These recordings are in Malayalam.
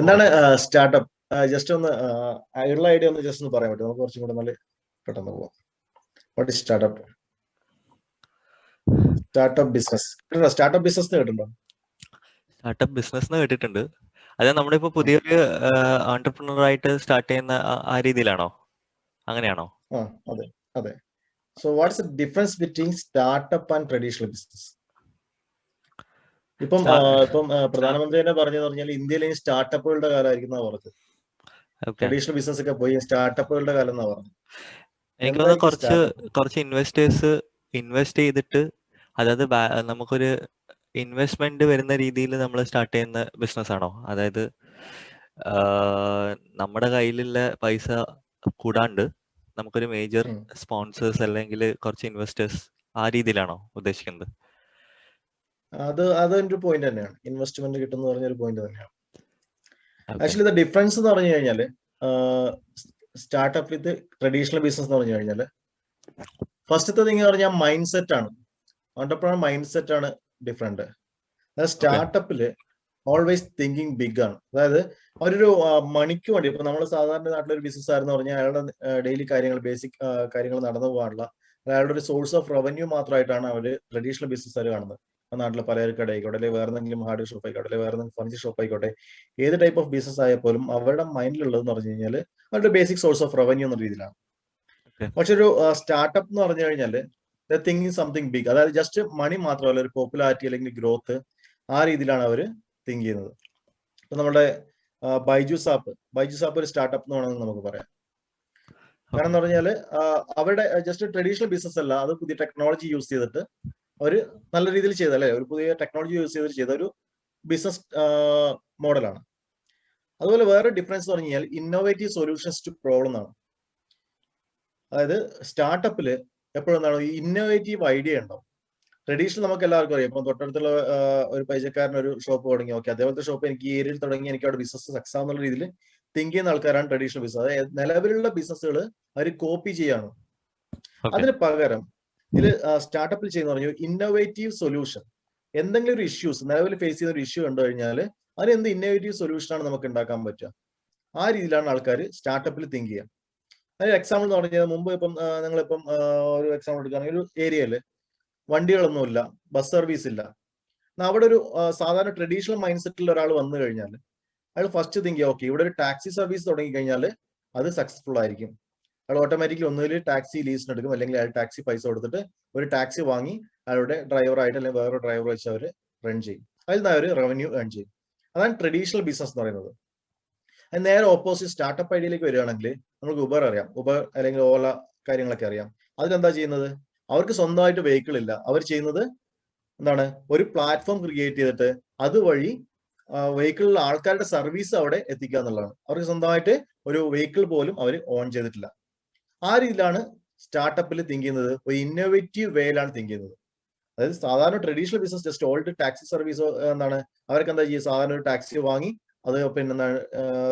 എന്താണ് സ്റ്റാർട്ടപ്പ്? ജസ്റ്റ് ഒന്ന് ഉള്ള ഐഡിയ ഒന്ന് ജസ്റ്റ് ഒന്ന് പറയാൻ പറ്റും? നമുക്ക് കുറച്ചും കൂടെ നല്ല പെട്ടെന്ന് പോവാം. What is startup? Startup business startup business കേട്ടിട്ടുണ്ടോ? സ്റ്റാർട്ടപ്പ് ബിസിനസ് കേട്ടിട്ടുണ്ട്. അത് നമ്മളിപ്പോ പുതിയൊരു ഓൺടർപ്രണർ ആയിട്ട് സ്റ്റാർട്ട് ചെയ്യുന്ന ആ രീതിയിലാണോ? അങ്ങനെയാണോ? അതെ അതെ. So what's the difference between startup and traditional business? ഇപ്പം പ്രധാനമന്ത്രി തന്നെ പറഞ്ഞു പറഞ്ഞാൽ ഇന്ത്യയിൽ ഇനി സ്റ്റാർട്ടപ്പുകളുടെ കാലമായിരിക്കും പറഞ്ഞത്. ട്രഡീഷണൽ ബിസിനസ് ഒക്കെ പോയി സ്റ്റാർട്ടപ്പുകളുടെ കാലം എന്നാ പറഞ്ഞത്. എനിക്ക് തോന്നുന്നു കുറച്ച് ഇൻവെസ്റ്റേഴ്സ് ഇൻവെസ്റ്റ് ചെയ്തിട്ട് അതായത് നമുക്കൊരു ഇൻവെസ്റ്റ്മെന്റ് വരുന്ന രീതിയിൽ നമ്മൾ സ്റ്റാർട്ട് ചെയ്യുന്ന ബിസിനസ് ആണോ? അതായത് നമ്മുടെ കയ്യിലുള്ള പൈസ കൂടാണ്ട് നമുക്കൊരു മേജർ സ്പോൺസേഴ്സ് അല്ലെങ്കിൽ കുറച്ച് ഇൻവെസ്റ്റേഴ്സ് ആ രീതിയിലാണോ ഉദ്ദേശിക്കുന്നത്? അതൊരു പോയിന്റ് തന്നെയാണ്. ഇൻവെസ്റ്റ്മെന്റ് കിട്ടുന്ന പറഞ്ഞൊരു പോയിന്റ് തന്നെയാണ്. ആക്ച്വലി ദ ഡിഫറൻസ് എന്ന് പറഞ്ഞു കഴിഞ്ഞാല് സ്റ്റാർട്ടപ്പ് വിത്ത് ട്രഡീഷണൽ ബിസിനസ് എന്ന് പറഞ്ഞു കഴിഞ്ഞാല് ഫസ്റ്റത്തെ തിങ് പറഞ്ഞാൽ മൈൻഡ് സെറ്റ് ആണ്. ഓണ്ടർപ്രണർ മൈൻഡ് സെറ്റ് ആണ് ഡിഫറെന്റ്. സ്റ്റാർട്ടപ്പില് ഓൾവേസ് തിങ്കിങ് ബിഗ് ആണ്. അതായത് അവരൊരു മണിക്ക് വേണ്ടി, ഇപ്പൊ നമ്മൾ സാധാരണ നാട്ടിലൊരു ബിസിനസ് ആയിരുന്നു പറഞ്ഞാൽ അയാളുടെ ഡെയിലി കാര്യങ്ങൾ, ബേസിക് കാര്യങ്ങൾ നടന്നു പോകാനുള്ള അയാളുടെ ഒരു സോഴ്സ് ഓഫ് റവന്യൂ മാത്രമായിട്ടാണ് അവര് ട്രഡീഷണൽ ബിസിനസ്സുകാർ കാണുന്നത്. നാട്ടിലെ പലചരക്ക് കട ആയിക്കോട്ടെ, അല്ലെങ്കിൽ വേറെ എന്തെങ്കിലും ഹാർഡ്വെയർ ഷോപ്പ് ആയിക്കോട്ടെ, അല്ലെങ്കിൽ വേറെ എന്തെങ്കിലും ഫർണിച്ചർ ഷോപ്പ് ആയിക്കോട്ടെ, ഏത് ടൈപ്പ് ഓഫ് ബിസിനസ് ആയപ്പോലും അവരുടെ മൈൻഡിലുള്ളതെന്ന് പറഞ്ഞു കഴിഞ്ഞാൽ അവരുടെ ബേസിക് സോഴ്സ് ഓഫ് റവന്യൂ എന്ന രീതിയിലാണ്. പക്ഷെ ഒരു സ്റ്റാർട്ടപ്പ് എന്ന് പറഞ്ഞു കഴിഞ്ഞാൽ തിങ്കിങ് സംതിങ് ബിഗ്. അതായത് ജസ്റ്റ് മണി മാത്രമല്ല, ഒരു പോപ്പുലാരിറ്റി അല്ലെങ്കിൽ ഗ്രോത്ത്, ആ രീതിയിലാണ് അവർ തിങ്ക് ചെയ്യുന്നത്. ഇപ്പൊ നമ്മുടെ ബൈജൂസ് ആപ്പ് ഒരു സ്റ്റാർട്ടപ്പ് എന്ന് വേണമെങ്കിൽ നമുക്ക് പറയാം. കാരണം എന്ന് പറഞ്ഞാല് അവരുടെ ജസ്റ്റ് ട്രഡീഷണൽ ബിസിനസ് അല്ല, അത് പുതിയ ടെക്നോളജി യൂസ് ചെയ്തിട്ട് ഒരു നല്ല രീതിയിൽ ചെയ്ത, അല്ലെ, ഒരു പുതിയ ടെക്നോളജി യൂസ് ചെയ്തിട്ട് ചെയ്ത ഒരു ബിസിനസ് മോഡലാണ്. അതുപോലെ വേറെ ഡിഫറൻസ് പറഞ്ഞു കഴിഞ്ഞാൽ ഇന്നോവേറ്റീവ് സൊല്യൂഷൻസ് ടു പ്രോബ്ലം ആണ്. അതായത് സ്റ്റാർട്ടപ്പില് എപ്പോഴും എന്താണ്, ഈ ഇന്നോവേറ്റീവ് ഐഡിയ ഉണ്ടാവും. ട്രഡീഷണൽ നമുക്ക് എല്ലാവർക്കും അറിയാം. ഇപ്പം തൊട്ടടുത്തുള്ള ഒരു പരിചയക്കാരൻ ഒരു ഷോപ്പ് തുടങ്ങി, ഓക്കെ, അതേപോലത്തെ ഷോപ്പ് എനിക്ക് ഈ ഏരിയയിൽ തുടങ്ങി, എനിക്ക് അവിടെ ബിസിനസ് സക്സസ് ആവുന്ന രീതിയിൽ തിങ്ക് ചെയ്യുന്ന ആൾക്കാരാണ് ട്രഡീഷണൽ ബിസിനസ്. അതായത് നിലവിലുള്ള ബിസിനസ്സുകൾ അവർ കോപ്പി ചെയ്യാണ്. അതിന് പകരം ഇതിൽ സ്റ്റാർട്ടപ്പിൽ ചെയ്യുന്ന പറഞ്ഞു ഇന്നോവേറ്റീവ് സൊല്യൂഷൻ. എന്തെങ്കിലും ഒരു ഇഷ്യൂസ് നിലവിൽ ഫേസ് ചെയ്യുന്ന ഒരു ഇഷ്യൂ കണ്ടു കഴിഞ്ഞാൽ അതിന് എന്ത് ഇന്നോവേറ്റീവ് സൊല്യൂഷനാണ് നമുക്ക് ഉണ്ടാക്കാൻ പറ്റുക, ആ രീതിയിലാണ് ആൾക്കാർ സ്റ്റാർട്ടപ്പിൽ തിങ്ക് ചെയ്യുക. അതിന് എക്സാമ്പിൾ എന്ന് പറഞ്ഞാൽ മുമ്പ് ഇപ്പം നിങ്ങളിപ്പം ഒരു എക്സാമ്പിൾ എടുക്കുകയാണെങ്കിൽ ഒരു ഏരിയയിൽ വണ്ടികളൊന്നുമില്ല, ബസ് സർവീസ് ഇല്ല. അവിടെ ഒരു സാധാരണ ട്രഡീഷണൽ മൈൻഡ് സെറ്റിൽ ഒരാൾ വന്നു കഴിഞ്ഞാൽ അയാൾ ഫസ്റ്റ് തിങ്ക് ചെയ്യുക, ഓക്കെ, ഇവിടെ ഒരു ടാക്സി സർവീസ് തുടങ്ങി കഴിഞ്ഞാൽ അത് സക്സസ്ഫുൾ ആയിരിക്കും. അയാൾ ഓട്ടോമാറ്റിക്കലി ഒന്നുകിൽ ടാക്സി ലീസിന് എടുക്കും, അല്ലെങ്കിൽ അയാൾ ടാക്സി പൈസ കൊടുത്തിട്ട് ഒരു ടാക്സി വാങ്ങി അയാളുടെ ഡ്രൈവറായിട്ട് അല്ലെങ്കിൽ വേറെ ഡ്രൈവർ വെച്ച് അവർ റൺ ചെയ്യും. അതിൽ നിന്ന് അവർ റവന്യൂ ഏൺ ചെയ്യും. അതാണ് ട്രഡീഷണൽ ബിസിനസ് എന്ന് പറയുന്നത്. അത് നേരെ ഓപ്പോസിറ്റ് സ്റ്റാർട്ടപ്പ് ഐഡിയയിലേക്ക് വരികയാണെങ്കിൽ നമുക്ക് ഉബർ അറിയാം, ഉബർ അല്ലെങ്കിൽ ഓല കാര്യങ്ങളൊക്കെ അറിയാം. അതിലെന്താ ചെയ്യുന്നത്? അവർക്ക് സ്വന്തമായിട്ട് വെഹിക്കിൾ ഇല്ല. അവർ ചെയ്യുന്നത് എന്താണ്, ഒരു പ്ലാറ്റ്ഫോം ക്രിയേറ്റ് ചെയ്തിട്ട് അതുവഴി വെഹിക്കിളിലുള്ള ആൾക്കാരുടെ സർവീസ് അവിടെ എത്തിക്കുക എന്നുള്ളതാണ്. അവർക്ക് സ്വന്തമായിട്ട് ഒരു വെഹിക്കിൾ പോലും അവർ ഓൺ ചെയ്തിട്ടില്ല. ആ രീതിയിലാണ് സ്റ്റാർട്ടപ്പിൽ തിങ്ക് ചെയ്യുന്നത്. ഒരു ഇന്നോവേറ്റീവ് വേയിലാണ് തിങ്ക് ചെയ്യുന്നത്. അതായത് സാധാരണ traditional business just old taxi service എന്താണ്, അവർക്ക് എന്താ ചെയ്യുക, സാധാരണ ഒരു ടാക്സി വാങ്ങി അത് പിന്നെ എന്താണ്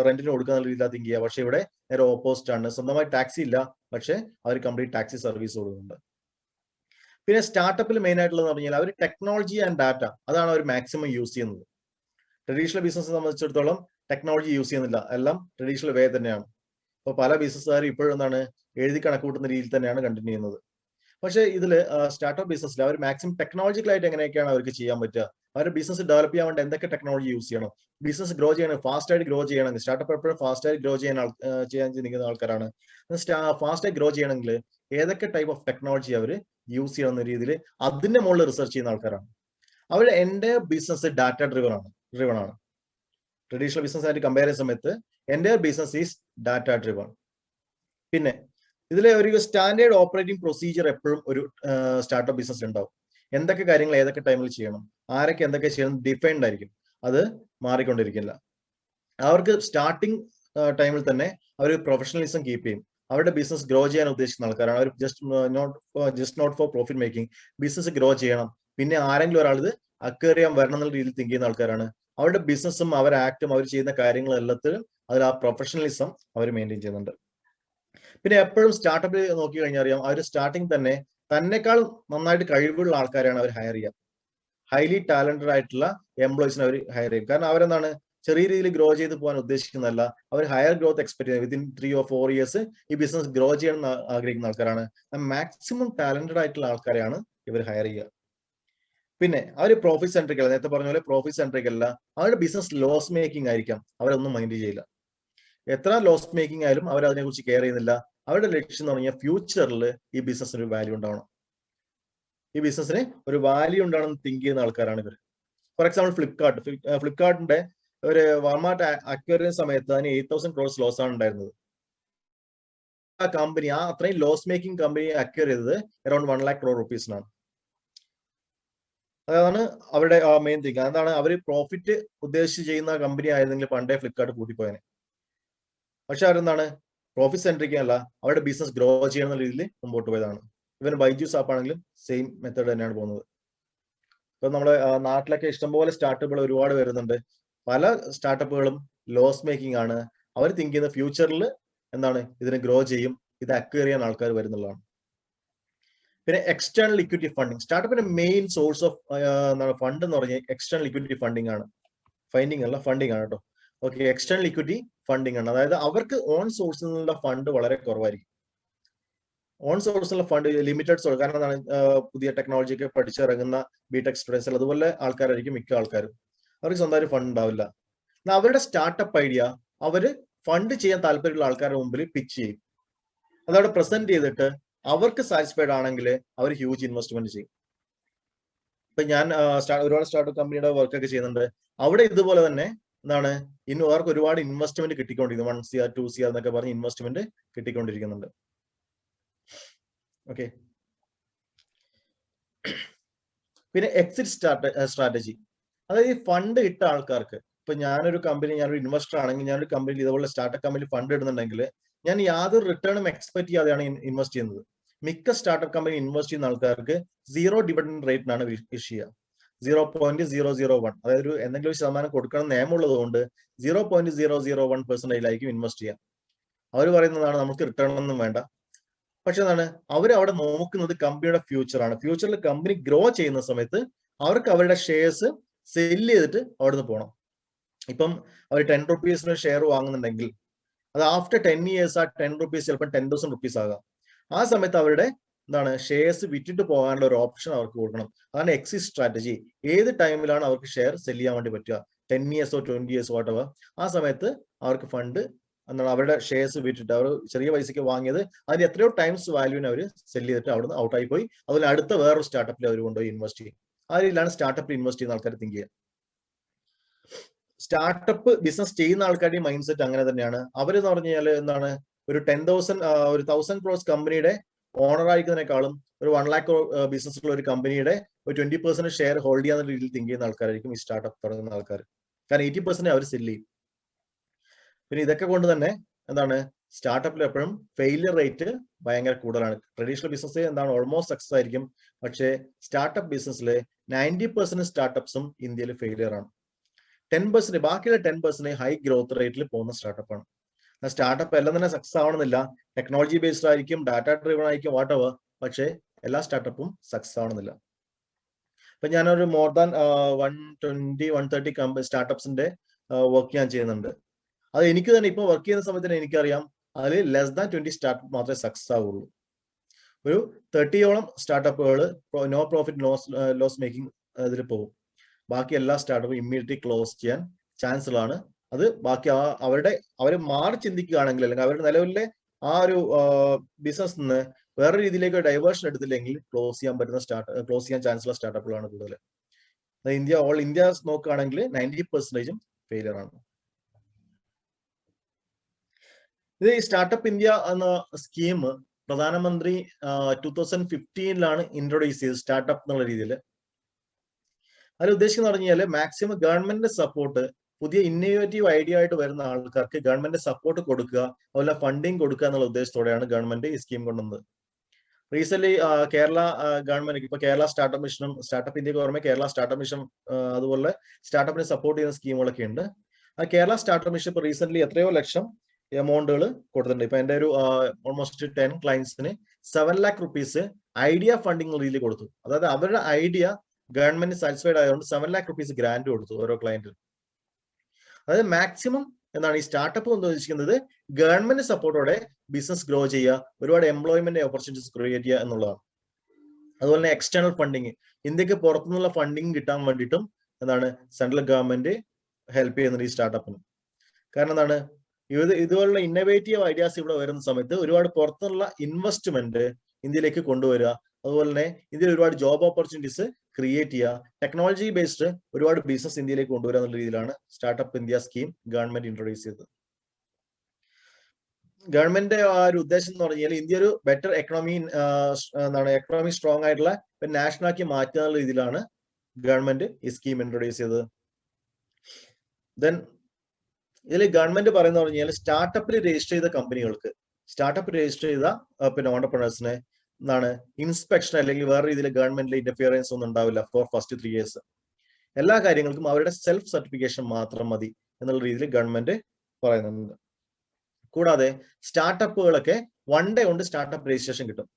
റെന്റിന് കൊടുക്കുക എന്നുള്ള രീതിയിലാണ് തിങ്ക് ചെയ്യുക. പക്ഷെ ഇവിടെ നേരെ ഓപ്പോസിറ്റ് ആണ്. സ്വന്തമായി ടാക്സി ഇല്ല, പക്ഷെ അവർ കംപ്ലീറ്റ് ടാക്സി സർവീസ് കൊടുക്കുന്നുണ്ട്. പിന്നെ സ്റ്റാർട്ടപ്പിൽ മെയിൻ ആയിട്ടുള്ളത് പറഞ്ഞാൽ അവർ ടെക്നോളജി ആൻഡ് ഡാറ്റ, അതാണ് അവർ മാക്സിമം യൂസ് ചെയ്യുന്നത്. ട്രഡീഷണൽ ബിസിനസ് സംബന്ധിച്ചിടത്തോളം ടെക്നോളജി യൂസ് ചെയ്യുന്നില്ല, എല്ലാം ട്രഡീഷണൽ വേ തന്നെയാണ്. ഇപ്പൊ പല ബിസിനസ്സുകാരും ഇപ്പോഴും എന്താണ് എഴുതി കണക്കൂട്ടുന്ന രീതിയിൽ തന്നെയാണ് കണ്ടിന്യൂ ചെയ്യുന്നത്. പക്ഷേ ഇതിൽ സ്റ്റാർട്ടപ്പ് ബിസിനസ്സിൽ അവർ മാക്സിമം ടെക്നോളജിക്കലായിട്ട് എങ്ങനെയൊക്കെയാണ് അവർക്ക് ചെയ്യാൻ പറ്റുക, അവരുടെ ബിസിനസ് ഡെവലപ്പ് ചെയ്യാൻ വേണ്ടി എന്തൊക്കെ ടെക്നോളജി യൂസ് ചെയ്യണം, ബിസിനസ് ഗ്രോ ചെയ്യണം, ഫാസ്റ്റ് ആയിട്ട് ഗ്രോ ചെയ്യണമെങ്കിൽ സ്റ്റാർട്ടപ്പ് എപ്പോഴും ഫാസ്റ്റ് ആയിട്ട് ഗ്രോ ചെയ്യാൻ ചിന്തിക്കുന്ന ആൾക്കാരാണ്. ഫാസ്റ്റ് ആയിട്ട് ഗ്രോ ചെയ്യണമെങ്കിൽ ഏതൊക്കെ ടൈപ്പ് ഓഫ് ടെക്നോളജി അവർ യൂസ് ചെയ്യുന്ന രീതിയിൽ അതിന്റെ മുകളിൽ റിസർച്ച് ചെയ്യുന്ന ആൾക്കാരാണ്. അവർ എൻ്റെ ബിസിനസ് ഡാറ്റ ഡ്രിവൺ ആണ്. ട്രഡീഷണൽ ബിസിനസ് ആയിട്ട് കമ്പയർ ചെയ്യുന്ന സമയത്ത് എൻ്റെ ബിസിനസ് ഈസ് ഡാറ്റ ഡ്രിവൺ. പിന്നെ ഇതിലെ ഒരു സ്റ്റാൻഡേർഡ് ഓപ്പറേറ്റിംഗ് പ്രൊസീജിയർ എപ്പോഴും ഒരു സ്റ്റാർട്ടപ്പ് ബിസിനസ് ഉണ്ടാവും. എന്തൊക്കെ കാര്യങ്ങൾ ഏതൊക്കെ ടൈമിൽ ചെയ്യണം, ആരൊക്കെ എന്തൊക്കെ ചെയ്യണം ഡിഫൈൻഡ് ആയിരിക്കും. അത് മാറിക്കൊണ്ടിരിക്കില്ല. അവർക്ക് സ്റ്റാർട്ടിങ് ടൈമിൽ തന്നെ അവർ പ്രൊഫഷണലിസം കീപ്പ് ചെയ്യും. അവരുടെ ബിസിനസ് ഗ്രോ ചെയ്യാൻ ഉദ്ദേശിക്കുന്ന ആൾക്കാരാണ്. അവർ just not for profit making, business grow ചെയ്യണം. പിന്നെ ആരെങ്കിലും ഒരാൾ ഇത് അക്വയർ ചെയ്യാൻ വരണം എന്നുള്ള രീതിയിൽ തിങ്ക് ചെയ്യുന്ന ആൾക്കാരാണ്. അവരുടെ ബിസിനസ്സും അവർ ആക്ടും അവർ ചെയ്യുന്ന കാര്യങ്ങളും എല്ലാത്തിലും അതിൽ ആ പ്രൊഫഷണലിസം അവർ മെയിൻറ്റെയിൻ ചെയ്യുന്നുണ്ട്. പിന്നെ എപ്പോഴും സ്റ്റാർട്ടപ്പിൽ നോക്കി കഴിഞ്ഞാൽ അറിയാം, അവർ സ്റ്റാർട്ടിങ് തന്നെ തന്നെക്കാൾ നന്നായിട്ട് കഴിവുള്ള ആൾക്കാരെയാണ് അവർ ഹയർ ചെയ്യുക. ഹൈലി ടാലന്റഡ് ആയിട്ടുള്ള എംപ്ലോയീസിനെ അവർ ഹയർ ചെയ്യും. കാരണം അവരെന്താണ്, ചെറിയ രീതിയിൽ ഗ്രോ ചെയ്ത് പോകാൻ ഉദ്ദേശിക്കുന്നതല്ല. അവർ ഹയർ ഗ്രോത്ത് എക്സ്പെക്ട് ചെയ്യുന്നത് വിത്തിൻ 3 or 4 years ഈ ബിസിനസ് ഗ്രോ ചെയ്യണം എന്ന് ആഗ്രഹിക്കുന്ന ആൾക്കാരാണ്. മാക്സിമം ടാലന്റഡ് ആയിട്ടുള്ള ആൾക്കാരെയാണ് ഇവർ ഹയർ ചെയ്യുക. പിന്നെ അവർ പ്രോഫിറ്റ് സെൻട്രിക് അല്ല, നേരത്തെ പറഞ്ഞ പോലെ പ്രോഫിറ്റ് സെൻട്രിക് അല്ല. അവരുടെ ബിസിനസ് ലോസ് മേക്കിംഗ് ആയിരിക്കാം, അവരൊന്നും മൈൻഡ് ചെയ്യില്ല. എത്ര ലോസ് മേക്കിംഗ് ആയാലും അവർ അതിനെക്കുറിച്ച് കെയർ ചെയ്യുന്നില്ല. അവരുടെ ലക്ഷ്യം എന്ന് പറഞ്ഞാൽ ഫ്യൂച്ചറിൽ ഈ ബിസിനസ്സിന് ഒരു വാല്യൂ ഉണ്ടാവണം, ഈ ബിസിനസ്സിന് ഒരു വാല്യൂ ഉണ്ടാവണം തിങ്ക് ചെയ്യുന്ന ആൾക്കാരാണ് ഇവർ. ഫോർ എക്സാമ്പിൾ ഫ്ലിപ്കാർട്ടിന്റെ ഒരു വാൾമാർട്ട് അക്വയർ ചെയ്യുന്ന സമയത്ത് അതിന് 8,000 crores ലോസ് ആണ് ഉണ്ടായിരുന്നത്. ആ കമ്പനി അത്രയും ലോസ് മേക്കിംഗ് കമ്പനി അക്വയർ ചെയ്തത് അറൌണ്ട് 1 lakh crore rupees-നാണ്. അതാണ് അവരുടെ മെയിൻ തിങ്ക്. അതാണ് അവർ പ്രോഫിറ്റ് ഉദ്ദേശിച്ച് ചെയ്യുന്ന കമ്പനി ആയിരുന്നെങ്കിൽ പണ്ടേ ഫ്ലിപ്കാർട്ട് കൂട്ടിപ്പോയനെ. പക്ഷെ അവരെന്താണ് പ്രോഫിറ്റ് സെൻട്രിക് അല്ല, അവരുടെ ബിസിനസ് ഗ്രോ ചെയ്യണമെന്ന രീതിയിൽ മുമ്പോട്ട് പോയതാണ്. ഇവൻ ബൈജൂസ് ആപ്പ് ആണെങ്കിലും സെയിം മെത്തേഡ് തന്നെയാണ് പോകുന്നത്. ഇപ്പൊ നമ്മുടെ നാട്ടിലൊക്കെ ഇഷ്ടംപോലെ സ്റ്റാർട്ടപ്പുകൾ ഒരുപാട് വരുന്നുണ്ട്. പല സ്റ്റാർട്ടപ്പുകളും ലോസ് മേക്കിംഗ് ആണ്. അവർ തിങ്ക് ചെയ്യുന്ന ഫ്യൂച്ചറിൽ എന്താണ് ഇതിന് ഗ്രോ ചെയ്യും, ഇത് അക്വയർ ചെയ്യാൻ ആൾക്കാർ വരുന്നുള്ളതാണ്. പിന്നെ എക്സ്റ്റേണൽ ഇക്വിറ്റി ഫണ്ടിങ്, സ്റ്റാർട്ടപ്പിന്റെ മെയിൻ സോഴ്സ് ഓഫ് ഫണ്ട് എന്ന് പറഞ്ഞാൽ എക്സ്റ്റേണൽ ഇക്വിറ്റി ഫണ്ടിങ് ആണ്. ഫണ്ടിങ് അല്ല, ഫണ്ടിങ് ആണ് കേട്ടോ. ഓക്കെ, എക്സ്റ്റേണൽ ഇക്വിറ്റി ഫണ്ടിങ് ആണ്. അതായത് അവർക്ക് ഓൺ സോഴ്സിൽ നിന്നുള്ള ഫണ്ട് വളരെ കുറവായിരിക്കും. ഓൺ സോഴ്സിലുള്ള ഫണ്ട് ലിമിറ്റഡ് സോഴ്സ്. കാരണം എന്താണ്, പുതിയ ടെക്നോളജി ഒക്കെ പഠിച്ചിറങ്ങുന്ന ബിടെക് സ്റ്റുഡൻസ് അതുപോലെ ആൾക്കാരായിരിക്കും മിക്ക ആൾക്കാരും. അവർക്ക് സ്വന്തമായിട്ട് ഫണ്ട് ഉണ്ടാവില്ല. എന്നാൽ അവരുടെ സ്റ്റാർട്ടപ്പ് ഐഡിയ അവര് ഫണ്ട് ചെയ്യാൻ താല്പര്യമുള്ള ആൾക്കാരുടെ മുമ്പിൽ പിച്ച് ചെയ്യും. അതവിടെ പ്രസന്റ് ചെയ്തിട്ട് അവർക്ക് സാറ്റിസ്ഫൈഡ് ആണെങ്കിൽ അവർ ഹ്യൂജ് ഇൻവെസ്റ്റ്മെന്റ് ചെയ്യും. ഇപ്പൊ ഞാൻ ഒരുപാട് സ്റ്റാർട്ടപ്പ് കമ്പനിയുടെ വർക്ക് ഒക്കെ ചെയ്യുന്നുണ്ട്. അവിടെ ഇതുപോലെ തന്നെ എന്താണ് അവർക്ക് ഒരുപാട് ഇൻവെസ്റ്റ്മെന്റ് കിട്ടിക്കൊണ്ടിരിക്കുന്നു. 1 CR 2 CR എന്നൊക്കെ പറഞ്ഞ് ഇൻവെസ്റ്റ്മെന്റ് കിട്ടിക്കൊണ്ടിരിക്കുന്നുണ്ട്. ഓക്കെ, പിന്നെ എക്സിറ്റ് സ്ട്രാറ്റജി. അതായത് ഈ ഫണ്ട് ഇട്ട ആൾക്കാർക്ക്, ഇപ്പൊ ഞാനൊരു ഇൻവെസ്റ്റർ ആണെങ്കിൽ ഞാനൊരു കമ്പനിയിൽ ഇതുപോലെ സ്റ്റാർട്ടപ്പ് കമ്പനിയിൽ ഫണ്ട് ഇടുന്നുണ്ടെങ്കിൽ ഞാൻ യാതൊരു റിട്ടേണും എക്സ്പെക്ട് ചെയ്യാതെയാണ് ഇൻവെസ്റ്റ് ചെയ്യുന്നത്. മിക്ക സ്റ്റാർട്ടപ്പ് കമ്പനി ഇൻവെസ്റ്റ് ചെയ്യുന്ന ആൾക്കാർക്ക് 0 ഡിവിഡൻഡ് റേറ്റിനാണ് ഇഷ്യൂ ചെയ്യുക. 0.001, അതായത് എന്തെങ്കിലും ഒരു ശതമാനം കൊടുക്കണം നിയമമുള്ളത് കൊണ്ട് 0.001% ഇൻവെസ്റ്റ് ചെയ്യാം. അവർ പറയുന്നതാണ് നമുക്ക് റിട്ടേൺ ഒന്നും വേണ്ട. പക്ഷെ എന്താണ് അവർ അവിടെ നോക്കുന്നത് കമ്പനിയുടെ ഫ്യൂച്ചറാണ്. ഫ്യൂച്ചറിൽ കമ്പനി ഗ്രോ ചെയ്യുന്ന സമയത്ത് അവർക്ക് അവരുടെ ഷെയർസ് സെല്ല് ചെയ്തിട്ട് അവിടുന്ന് പോകണം. ഇപ്പം അവർ 10 rupees ഷെയർ വാങ്ങുന്നുണ്ടെങ്കിൽ അത് ആഫ്റ്റർ 10 years ആ 10 rupees ചിലപ്പോൾ 10,000 rupees ആകാം. ആ സമയത്ത് അവരുടെ ഷെയർസ് വിറ്റിട്ട് പോകാനുള്ള ഒരു ഓപ്ഷൻ അവർക്ക് കൊടുക്കണം. അതാണ് എക്സിറ്റ് സ്ട്രാറ്റജി. ഏത് ടൈമിലാണ് അവർക്ക് ഷെയർ സെല് ചെയ്യാൻ വേണ്ടി പറ്റുക, 10 years or 20 years വാട്ടവർ, ആ സമയത്ത് അവർക്ക് ഫണ്ട് അവരുടെ ഷെയർസ് വിറ്റിട്ട് അവർ ചെറിയ പൈസയ്ക്ക് വാങ്ങിയത് അതിന് എത്രയോ ടൈംസ് വാല്യൂവിന് അവർ സെല് ചെയ്തിട്ട് അവിടുന്ന് ഔട്ടായി പോയി അതിൽ അടുത്ത വേറൊരു സ്റ്റാർട്ടപ്പിൽ അവർ കൊണ്ടുപോയി ഇൻവെസ്റ്റ് ചെയ്യും. ആ രീതിയിലാണ് സ്റ്റാർട്ടപ്പിൽ ഇൻവെസ്റ്റ് ചെയ്യുന്ന ആൾക്കാർ തിങ്ക് ചെയ്യുക. സ്റ്റാർട്ടപ്പ് ബിസിനസ് ചെയ്യുന്ന ആൾക്കാരുടെ മൈൻഡ് സെറ്റ് അങ്ങനെ തന്നെയാണ്. അവരെന്ന് പറഞ്ഞു കഴിഞ്ഞാൽ ഒരു 1000 crores കമ്പനിയുടെ ഓണർ ആയിരിക്കുന്നതിനേക്കാളും ഒരു 1 lakh ബിസിനസ്സുള്ള ഒരു കമ്പനിയുടെ ഒരു 20% ഷെയർ ഹോൾഡ് ചെയ്യാന്ന രീതിയിൽ തിങ്ക് ചെയ്യുന്ന ആൾക്കാരായിരിക്കും ഈ സ്റ്റാർട്ടപ്പ് തുടങ്ങുന്ന ആൾക്കാർ. കാരണം 80% അവർ സെല് ചെയ്യും. പിന്നെ ഇതൊക്കെ കൊണ്ട് തന്നെ സ്റ്റാർട്ടപ്പിൽ എപ്പോഴും ഫെയിലിയർ റേറ്റ് ഭയങ്കര കൂടുതലാണ്. ട്രഡീഷണൽ ബിസിനസ് ഓൾമോസ്റ്റ് സക്സസ് ആയിരിക്കും. പക്ഷേ സ്റ്റാർട്ടപ്പ് ബിസിനസ്സിൽ 90% സ്റ്റാർട്ടപ്സും ഇന്ത്യയിൽ ഫെയിലിയർ ആണ്. 10%, ബാക്കിയുള്ള 10% ഹൈ ഗ്രോത്ത് റേറ്റിൽ പോകുന്ന സ്റ്റാർട്ടപ്പാണ്. സ്റ്റാർട്ടപ്പ് എല്ലാം തന്നെ സക്സസ് ആവണമെന്നില്ല. ടെക്നോളജി ബേസ്ഡ് ആയിരിക്കും, ഡാറ്റ ഡ്രിവൺ ആയിരിക്കും, വാട്ടെവർ. പക്ഷേ എല്ലാ സ്റ്റാർട്ടപ്പും സക്സസ് ആവണമെന്നില്ല. ഇപ്പൊ ഞാനൊരു മോർ ദാൻ 120-130 സ്റ്റാർട്ടപ്സിന്റെ വർക്ക് ഞാൻ ചെയ്യുന്നുണ്ട്. അത് എനിക്ക് തന്നെ ഇപ്പൊ വർക്ക് ചെയ്യുന്ന സമയത്ത് തന്നെ എനിക്കറിയാം അതിൽ ലെസ് ദാൻ 20 സ്റ്റാർട്ടപ്പ് മാത്രമേ സക്സസ് ആവുള്ളൂ. ഒരു 30ഓളം സ്റ്റാർട്ടപ്പുകൾ നോ പ്രോഫിറ്റ് ലോസ് മേക്കിംഗ് ഇതിൽ പോകും. ബാക്കി എല്ലാ സ്റ്റാർട്ടപ്പും ഇമ്മീഡിയറ്റ്ലി ക്ലോസ് ചെയ്യാൻ ചാൻസ് ഉള്ളതാണ്. അത് ബാക്കി അവർ മാറി ചിന്തിക്കുകയാണെങ്കിൽ, അല്ലെങ്കിൽ അവരുടെ നിലവിലെ ആ ഒരു ബിസിനസ് നിന്ന് വേറെ രീതിയിലേക്ക് ഡൈവേർഷൻ എടുത്തില്ലെങ്കിൽ ക്ലോസ് ചെയ്യാൻ ചാൻസ് ഉള്ള സ്റ്റാർട്ടപ്പുകളാണ് കൂടുതൽ. ഓൾ ഇന്ത്യ നോക്കുകയാണെങ്കിൽ 90% ഫെയിലിയർ ആണ്. ഇത് ഈ സ്റ്റാർട്ടപ്പ് ഇന്ത്യ എന്ന സ്കീം പ്രധാനമന്ത്രി 2015 ഇൻട്രൊഡ്യൂസ് ചെയ്തത് സ്റ്റാർട്ടപ്പ് എന്നുള്ള രീതിയിൽ. അതിൽ ഉദ്ദേശിക്കുന്നത് പറഞ്ഞാൽ മാക്സിമം ഗവൺമെന്റിന്റെ സപ്പോർട്ട്, പുതിയ ഇന്നോവേറ്റീവ് ഐഡിയ ആയിട്ട് വരുന്ന ആൾക്കാർക്ക് ഗവൺമെന്റ് സപ്പോർട്ട് കൊടുക്കുക, അതുപോലെ ഫണ്ടിങ് കൊടുക്കുക എന്നുള്ള ഉദ്ദേശത്തോടെയാണ് ഗവൺമെന്റ് ഈ സ്കീം കൊണ്ടുവന്നത്. റീസെന്റ് കേരള ഗവൺമെന്റ് ഇപ്പൊ കേരള സ്റ്റാർട്ടപ്പ് മിഷനും സ്റ്റാർട്ടപ്പ് ഇന്ത്യക്ക് പുറമെ കേരള സ്റ്റാർട്ടപ്പ് മിഷൻ അതുപോലെ സ്റ്റാർട്ടപ്പിനെ സപ്പോർട്ട് ചെയ്യുന്ന സ്കീമുകളൊക്കെ ഉണ്ട്. ആ കേരള സ്റ്റാർട്ടപ്പ് മിഷൻ ഇപ്പൊ റീസെന്റ് എത്രയോ ലക്ഷം എമൗണ്ടുകൾ കൊടുത്തിട്ടുണ്ട്. ഇപ്പൊ എന്റെ ഒരു almost 10 ക്ലയൻസിന് 7 lakh rupees idea funding രീതിയിൽ കൊടുത്തു. അതായത് അവരുടെ ഐഡിയ ഗവൺമെന്റ് സാറ്റിസ്ഫൈഡ് ആയതുകൊണ്ട് 7 lakh rupees ഗ്രാന്റ് കൊടുത്തു ഓരോ ക്ലയന്റിനും. അതായത് മാക്സിമം എന്താണ് ഈ സ്റ്റാർട്ടപ്പ് എന്ന് ഉദ്ദേശിക്കുന്നത് ഗവൺമെന്റ് സപ്പോർട്ടോടെ ബിസിനസ് ഗ്രോ ചെയ്യുക, ഒരുപാട് എംപ്ലോയ്മെന്റ് ഓപ്പർച്യൂണിറ്റീസ് ക്രിയേറ്റ് ചെയ്യുക എന്നുള്ളതാണ്. അതുപോലെ തന്നെ എക്സ്റ്റേണൽ ഫണ്ടിങ്, ഇന്ത്യക്ക് പുറത്തുനിന്നുള്ള ഫണ്ടിങ് കിട്ടാൻ വേണ്ടിയിട്ടും എന്താണ് സെൻട്രൽ ഗവൺമെന്റ് ഹെൽപ്പ് ചെയ്യുന്നുണ്ട് ഈ സ്റ്റാർട്ടപ്പിന്. കാരണം എന്താണ്, ഇതുപോലുള്ള ഇന്നോവേറ്റീവ് ഐഡിയാസ് ഇവിടെ വരുന്ന സമയത്ത് ഒരുപാട് പുറത്തുനിന്നുള്ള ഇൻവെസ്റ്റ്മെന്റ് ഇന്ത്യയിലേക്ക് കൊണ്ടുവരിക, അതുപോലെ തന്നെ ഇന്ത്യയിൽ ഒരുപാട് ജോബ് ഓപ്പർച്യൂണിറ്റീസ് ക്രിയേറ്റ് ചെയ്യുക, ടെക്നോളജി ബേസ്ഡ് ഒരുപാട് ബിസിനസ് ഇന്ത്യയിലേക്ക് കൊണ്ടുവരിക എന്നുള്ള രീതിയിലാണ് startup India scheme government introduce ചെയ്തത്. ഗവൺമെന്റ് ആ ഒരു ഉദ്ദേശം എന്ന് പറഞ്ഞാൽ ഇന്ത്യ ഒരു ബെറ്റർ എക്കണോമി എക്കണോമി സ്ട്രോങ് ആയിട്ടുള്ള നാഷണൽ ആക്കി മാറ്റുക എന്നുള്ള രീതിയിലാണ് ഗവൺമെന്റ് ഈ സ്കീം ഇൻട്രൊഡ്യൂസ് ചെയ്തത്. ദെൻ ഇതിൽ ഗവൺമെന്റ് പറയുന്ന പറഞ്ഞാൽ സ്റ്റാർട്ടപ്പിൽ രജിസ്റ്റർ ചെയ്ത കമ്പനികൾക്ക്, സ്റ്റാർട്ടപ്പ് രജിസ്റ്റർ ചെയ്ത ഓണ്ടർപ്രണേഴ്സിനെ ഇൻസ്പെക്ഷൻ അല്ലെങ്കിൽ വേറെ രീതിയിൽ ഗവൺമെന്റിലെ ഇന്റർഫിയറൻസ് ഒന്നും ഉണ്ടാവില്ല ഫോർ ഫസ്റ്റ് 3 years. എല്ലാ കാര്യങ്ങൾക്കും അവരുടെ സെൽഫ് സർട്ടിഫിക്കേഷൻ മാത്രം മതി എന്നുള്ള രീതിയിൽ ഗവൺമെന്റ് പറയുന്നുണ്ട്. കൂടാതെ സ്റ്റാർട്ടപ്പുകളൊക്കെ 1 day കൊണ്ട് സ്റ്റാർട്ടപ്പ് രജിസ്ട്രേഷൻ കിട്ടും.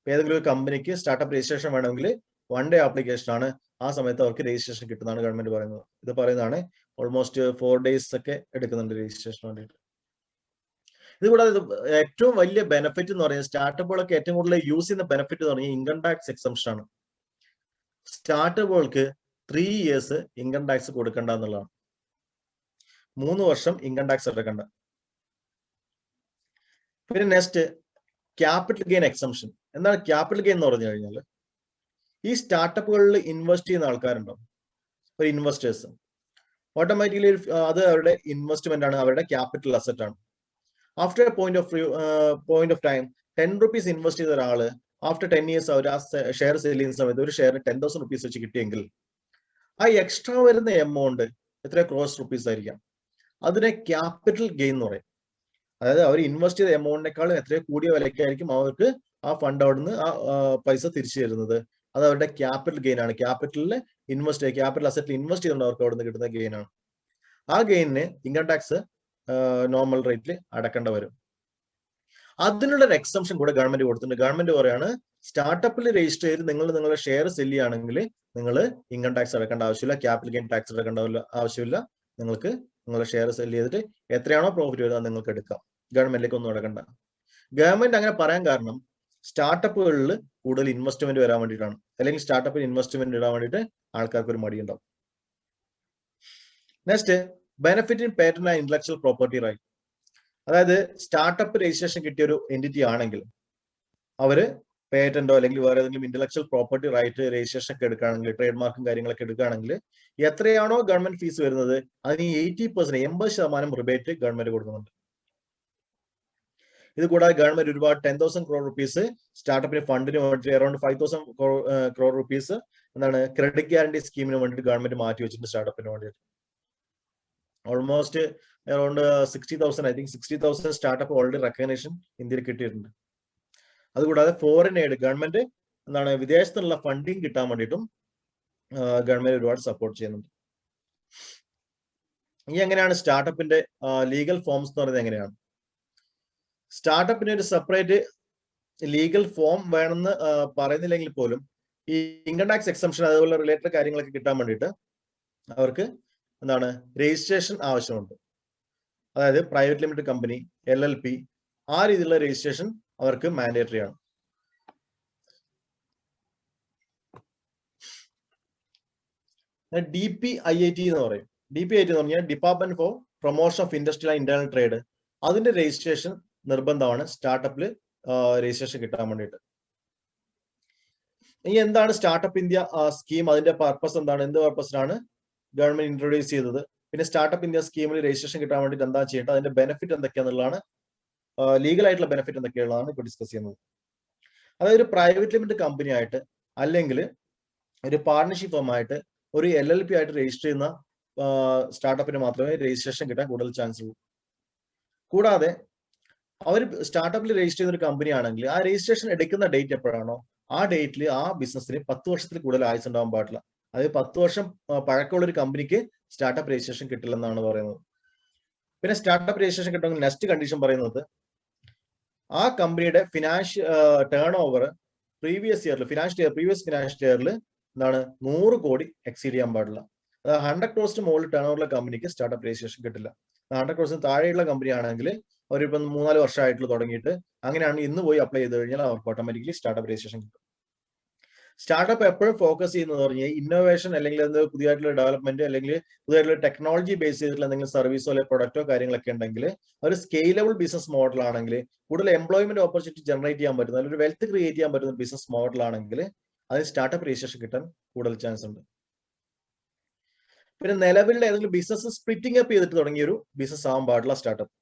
ഏതെങ്കിലും ഒരു കമ്പനിക്ക് സ്റ്റാർട്ടപ്പ് രജിസ്ട്രേഷൻ വേണമെങ്കിൽ 1 day ആപ്ലിക്കേഷൻ ആണ്, ആ സമയത്ത് അവർക്ക് രജിസ്ട്രേഷൻ കിട്ടുന്നതാണ് ഗവൺമെന്റ് പറയുന്നത്. ഇത് പറയുന്നതാണ് ഓൾമോസ്റ്റ് 4 days ഒക്കെ എടുക്കുന്നുണ്ട് രജിസ്ട്രേഷൻ വേണ്ടിയിട്ട്. ഇത് കൂടാതെ ഏറ്റവും വലിയ ബെനിഫിറ്റ് എന്ന് പറയുന്നത് സ്റ്റാർട്ടപ്പുകളൊക്കെ ഏറ്റവും കൂടുതൽ യൂസ് ചെയ്യുന്ന ബെനിഫിറ്റ് എന്ന് പറഞ്ഞാൽ ഇൻകം ടാക്സ് എക്സംഷൻ ആണ്. സ്റ്റാർട്ടപ്പുകൾക്ക് 3 years ഇൻകം ടാക്സ് കൊടുക്കണ്ട എന്നുള്ളതാണ്. 3 വർഷം ഇൻകം ടാക്സ് അടക്കണ്ട. പിന്നെ നെക്സ്റ്റ് ക്യാപിറ്റൽ ഗെയിൻ എക്സംഷൻ. എന്താണ് ക്യാപിറ്റൽ ഗെയിൻ എന്ന് പറഞ്ഞു കഴിഞ്ഞാൽ ഈ സ്റ്റാർട്ടപ്പുകളിൽ ഇൻവെസ്റ്റ് ചെയ്യുന്ന ആൾക്കാരുണ്ടാവും, ഒരു ഇൻവെസ്റ്റേഴ്സ്. ഓട്ടോമാറ്റിക്കലി അത് അവരുടെ ഇൻവെസ്റ്റ്മെന്റ് ആണ്, അവരുടെ ക്യാപിറ്റൽ അസറ്റ് ആണ്. After A point of time 10 rupees invest ചെയ്ത ഒരാള് ആഫ്റ്റർ 10 years അവർ ആ ഷെയർ സെയിൽ ചെയ്യുന്ന സമയത്ത് ഒരു ഷെയറിന് 10,000 rupees വെച്ച് കിട്ടിയെങ്കിൽ ആ എക്സ്ട്രാ വരുന്ന എമൗണ്ട് എത്ര ക്രോസ് റുപ്പീസ് ആയിരിക്കാം, അതിനെ ക്യാപിറ്റൽ ഗെയിൻ എന്ന് പറയും. അതായത് അവർ ഇൻവെസ്റ്റ് ചെയ്ത എമൗണ്ടിനേക്കാളും എത്രയോ കൂടിയ വിലയ്ക്കായിരിക്കും അവർക്ക് ആ ഫണ്ട് അവിടുന്ന് ആ പൈസ തിരിച്ചു തരുന്നത്. അത് അവരുടെ ക്യാപിറ്റൽ ഗെയിൻ ആണ്. ക്യാപിറ്റൽ അസറ്റിൽ ഇൻവെസ്റ്റ് ചെയ്തുകൊണ്ട് അവർക്ക് അവിടുന്ന് കിട്ടുന്ന ഗെയിൻ ആണ്. ആ ഗെയിനിന് ഇൻകം ടാക്സ് നോർമൽ റേറ്റിൽ അടക്കേണ്ട വരും. അതിനുള്ള ഒരു എക്സംഷൻ കൂടെ ഗവൺമെന്റ് കൊടുത്തിട്ടുണ്ട്. ഗവൺമെന്റ് പറയാണ് സ്റ്റാർട്ടപ്പിൽ രജിസ്റ്റർ ചെയ്ത് നിങ്ങളുടെ ഷെയർ സെല് ചെയ്യുകയാണെങ്കിൽ നിങ്ങൾ ഇൻകം ടാക്സ് അടക്കേണ്ട ആവശ്യമില്ല, ക്യാപിറ്റൽ ഗെയിൻ ടാക്സ് അടക്കേണ്ട ആവശ്യമില്ല. നിങ്ങൾക്ക് നിങ്ങളുടെ ഷെയർ സെല് ചെയ്തിട്ട് എത്രയാണോ പ്രോഫിറ്റ് വരുന്നത് നിങ്ങൾക്ക് എടുക്കാം, ഗവൺമെന്റിലേക്ക് ഒന്നും അടക്കണ്ട. ഗവൺമെന്റ് അങ്ങനെ പറയാൻ കാരണം സ്റ്റാർട്ടപ്പുകളിൽ കൂടുതൽ ഇൻവെസ്റ്റ്മെന്റ് വരാൻ വേണ്ടിയിട്ടാണ്, അല്ലെങ്കിൽ സ്റ്റാർട്ടപ്പിൽ ഇൻവെസ്റ്റ്മെന്റ് ഇടാൻ വേണ്ടിയിട്ട് ആൾക്കാർക്ക് ഒരു മടിയുണ്ടാവും. Next benefit in patent and intellectual property right. അതായത് സ്റ്റാർട്ടപ്പ് രജിസ്ട്രേഷൻ കിട്ടിയ ഒരു എൻറ്റിറ്റി ആണെങ്കിൽ അവര് പേറ്റന്റോ അല്ലെങ്കിൽ വേറെ ഏതെങ്കിലും ഇന്റലക്ച്വൽ പ്രോപ്പർട്ടി റൈറ്റ് രജിസ്ട്രേഷൻ ഒക്കെ എടുക്കുകയാണെങ്കിൽ, ട്രേഡ് മാർക്കും കാര്യങ്ങളൊക്കെ എടുക്കുകയാണെങ്കിൽ എത്രയാണോ ഗവൺമെന്റ് ഫീസ് വരുന്നത് അതിന് 80% റിബേറ്റ് ഗവൺമെന്റ് കൊടുക്കുന്നുണ്ട്. ഇത് കൂടാതെ ഗവൺമെന്റ് ഒരുപാട് 10,000 crore rupees സ്റ്റാർട്ടപ്പിന് ഫണ്ടിന് വേണ്ടി around 5,000 crore rupees credit guarantee സ്കീമിന് വേണ്ടിയിട്ട് ഗവൺമെന്റ് മാറ്റി വെച്ചിട്ടുണ്ട് സ്റ്റാർട്ടപ്പിന് വേണ്ടിയിട്ട്. Almost around 60,000 startup already recognition ഇന്ത്യയിൽ കിട്ടിയിട്ടുണ്ട്. അതുകൂടാതെ ഫോറിൻ എയ്ഡ് ഗവൺമെന്റ് വിദേശത്തുള്ള ഫണ്ടിങ് കിട്ടാൻ വേണ്ടിയിട്ടും ഗവൺമെന്റ് ഒരുപാട് സപ്പോർട്ട് ചെയ്യുന്നുണ്ട്. ഇനി എങ്ങനെയാണ് സ്റ്റാർട്ടപ്പിന്റെ ലീഗൽ ഫോംസ് എന്ന് പറയുന്നത് എങ്ങനെയാണ്? സ്റ്റാർട്ടപ്പിന് ഒരു സെപ്പറേറ്റ് ലീഗൽ ഫോം വേണമെന്ന് പറയുന്നില്ലെങ്കിൽ പോലും ഈ ഇൻകം ടാക്സ് എക്സംഷൻ അതുപോലെ റിലേറ്റഡ് കാര്യങ്ങളൊക്കെ കിട്ടാൻ വേണ്ടിയിട്ട് അവർക്ക് രജിസ്ട്രേഷൻ ആവശ്യമുണ്ട്. അതായത് പ്രൈവറ്റ് ലിമിറ്റഡ് കമ്പനി, LLP ആ രീതിയിലുള്ള രജിസ്ട്രേഷൻ അവർക്ക് മാൻഡേറ്ററി ആണ്. DPIIT എന്ന് പറയും. DPIIT എന്ന് പറഞ്ഞാൽ department four promotion of industrial and internal trade. അതിന്റെ രജിസ്ട്രേഷൻ നിർബന്ധമാണ് സ്റ്റാർട്ടപ്പിൽ രജിസ്ട്രേഷൻ കിട്ടാൻ വേണ്ടിയിട്ട്. ഇനി എന്താണ് സ്റ്റാർട്ടപ്പ് ഇന്ത്യ സ്കീം, അതിന്റെ പർപ്പസ് എന്താണ്, എന്ത് പർപ്പസിനാണ് ഗവൺമെന്റ് ഇൻട്രൊഡ്യൂസ് ചെയ്തത്, പിന്നെ സ്റ്റാർട്ടപ്പ് ഇന്ത്യ സ്കീമിൽ രജിസ്ട്രേഷൻ കിട്ടാൻ വേണ്ടിയിട്ട് എന്താ ചെയ്യേണ്ടത്, അതിന്റെ ബെനിഫിറ്റ് എന്തൊക്കെയാണെന്നുള്ളതാണ്, ലീഗൽ ആയിട്ടുള്ള ബെനിഫിറ്റ് എന്തൊക്കെയുള്ളതാണ് ഇപ്പോൾ ഡിസ്കസ് ചെയ്യുന്നത്. അതായത് ഒരു പ്രൈവറ്റ് ലിമിറ്റഡ് കമ്പനി ആയിട്ട് അല്ലെങ്കിൽ ഒരു പാർട്ണർഷിപ്പ് ഫേമായിട്ട് ഒരു LLP ആയിട്ട് രജിസ്റ്റർ ചെയ്യുന്ന സ്റ്റാർട്ടപ്പിന് മാത്രമേ രജിസ്ട്രേഷൻ കിട്ടാൻ കൂടുതൽ ചാൻസ് ഉള്ളൂ. കൂടാതെ അവർ സ്റ്റാർട്ടപ്പിൽ രജിസ്റ്റർ ചെയ്യുന്ന ഒരു കമ്പനി ആണെങ്കിൽ ആ രജിസ്ട്രേഷൻ എടുക്കുന്ന ഡേറ്റ് എപ്പോഴാണോ ആ ഡേറ്റിൽ ആ ബിസിനസ്സിന് 10 വർഷത്തിൽ കൂടുതൽ ആയുസ് ഉണ്ടാവാൻ പാടില്ല. അതായത് 10 വർഷം പഴക്കമുള്ള ഒരു കമ്പനിക്ക് സ്റ്റാർട്ടപ്പ് രജിസ്ട്രേഷൻ കിട്ടില്ലെന്നാണ് പറയുന്നത്. പിന്നെ സ്റ്റാർട്ടപ്പ് രജിസ്ട്രേഷൻ കിട്ടുമെങ്കിൽ നെക്സ്റ്റ് കണ്ടീഷൻ പറയുന്നത് ആ കമ്പനിയുടെ financial turn over previous financial ഇയറിൽ 100 കോടി എക്സീഡ് ചെയ്യാൻ പാടില്ല. 100 crores മുകളിൽ ടേൺ ഓവറുള്ള കമ്പനിക്ക് സ്റ്റാർട്ടപ്പ് രജിസ്ട്രേഷൻ കിട്ടില്ല. 100 crores താഴെയുള്ള കമ്പനി ആണെങ്കിൽ അവരിപ്പം 3-4 വർഷമായിട്ടുള്ള തുടങ്ങിയിട്ട് അങ്ങനെയാണ് ഇന്ന് പോയി അപ്ലൈ ചെയ്ത് കഴിഞ്ഞാൽ അവർക്ക് ഓട്ടോമാറ്റിക്കലി സ്റ്റാർട്ടപ്പ് രജിസ്ട്രേഷൻ കിട്ടും. സ്റ്റാർട്ടപ്പ് എപ്പോഴും ഫോക്കസ് ചെയ്യുന്നത് പറഞ്ഞാൽ ഇന്നോവേഷൻ അല്ലെങ്കിൽ പുതിയതായിട്ടുള്ള ഡെവലപ്മെന്റ് അല്ലെങ്കിൽ പുതിയതായിട്ടുള്ള ടെക്നോളജി ബേസ് ചെയ്തിട്ടുള്ള എന്തെങ്കിലും സർവീസോ അല്ലെങ്കിൽ പ്രൊഡക്റ്റോ കാര്യങ്ങളൊക്കെ ഉണ്ടെങ്കിൽ ഒരു സ്കെയിലബിൾ ബിസിനസ് മോഡൽ ആണെങ്കിൽ കൂടുതൽ എംപ്ലോയ്മെന്റ് ഓപ്പർച്യൂണിറ്റി ജനറേറ്റ് ചെയ്യാൻ പറ്റുന്ന അല്ലെങ്കിൽ ഒരു വെൽത്ത് ക്രിയേറ്റ് ചെയ്യാൻ പറ്റുന്ന ബിസിനസ് മോഡൽ ആണെങ്കിൽ അതിന് സ്റ്റാർട്ടപ്പ് രജിസ്ട്രേഷൻ കിട്ടാൻ കൂടുതൽ ചാൻസ് ഉണ്ട്. പിന്നെ നിലവിലുള്ള ഏതെങ്കിലും ബിസിനസ് സ്പ്ലിറ്റിംഗ് അപ്പ് ചെയ്തിട്ട് തുടങ്ങിയ ഒരു ബിസിനസ് ആവാൻ പാടില്ല സ്റ്റാർട്ടപ്പ്.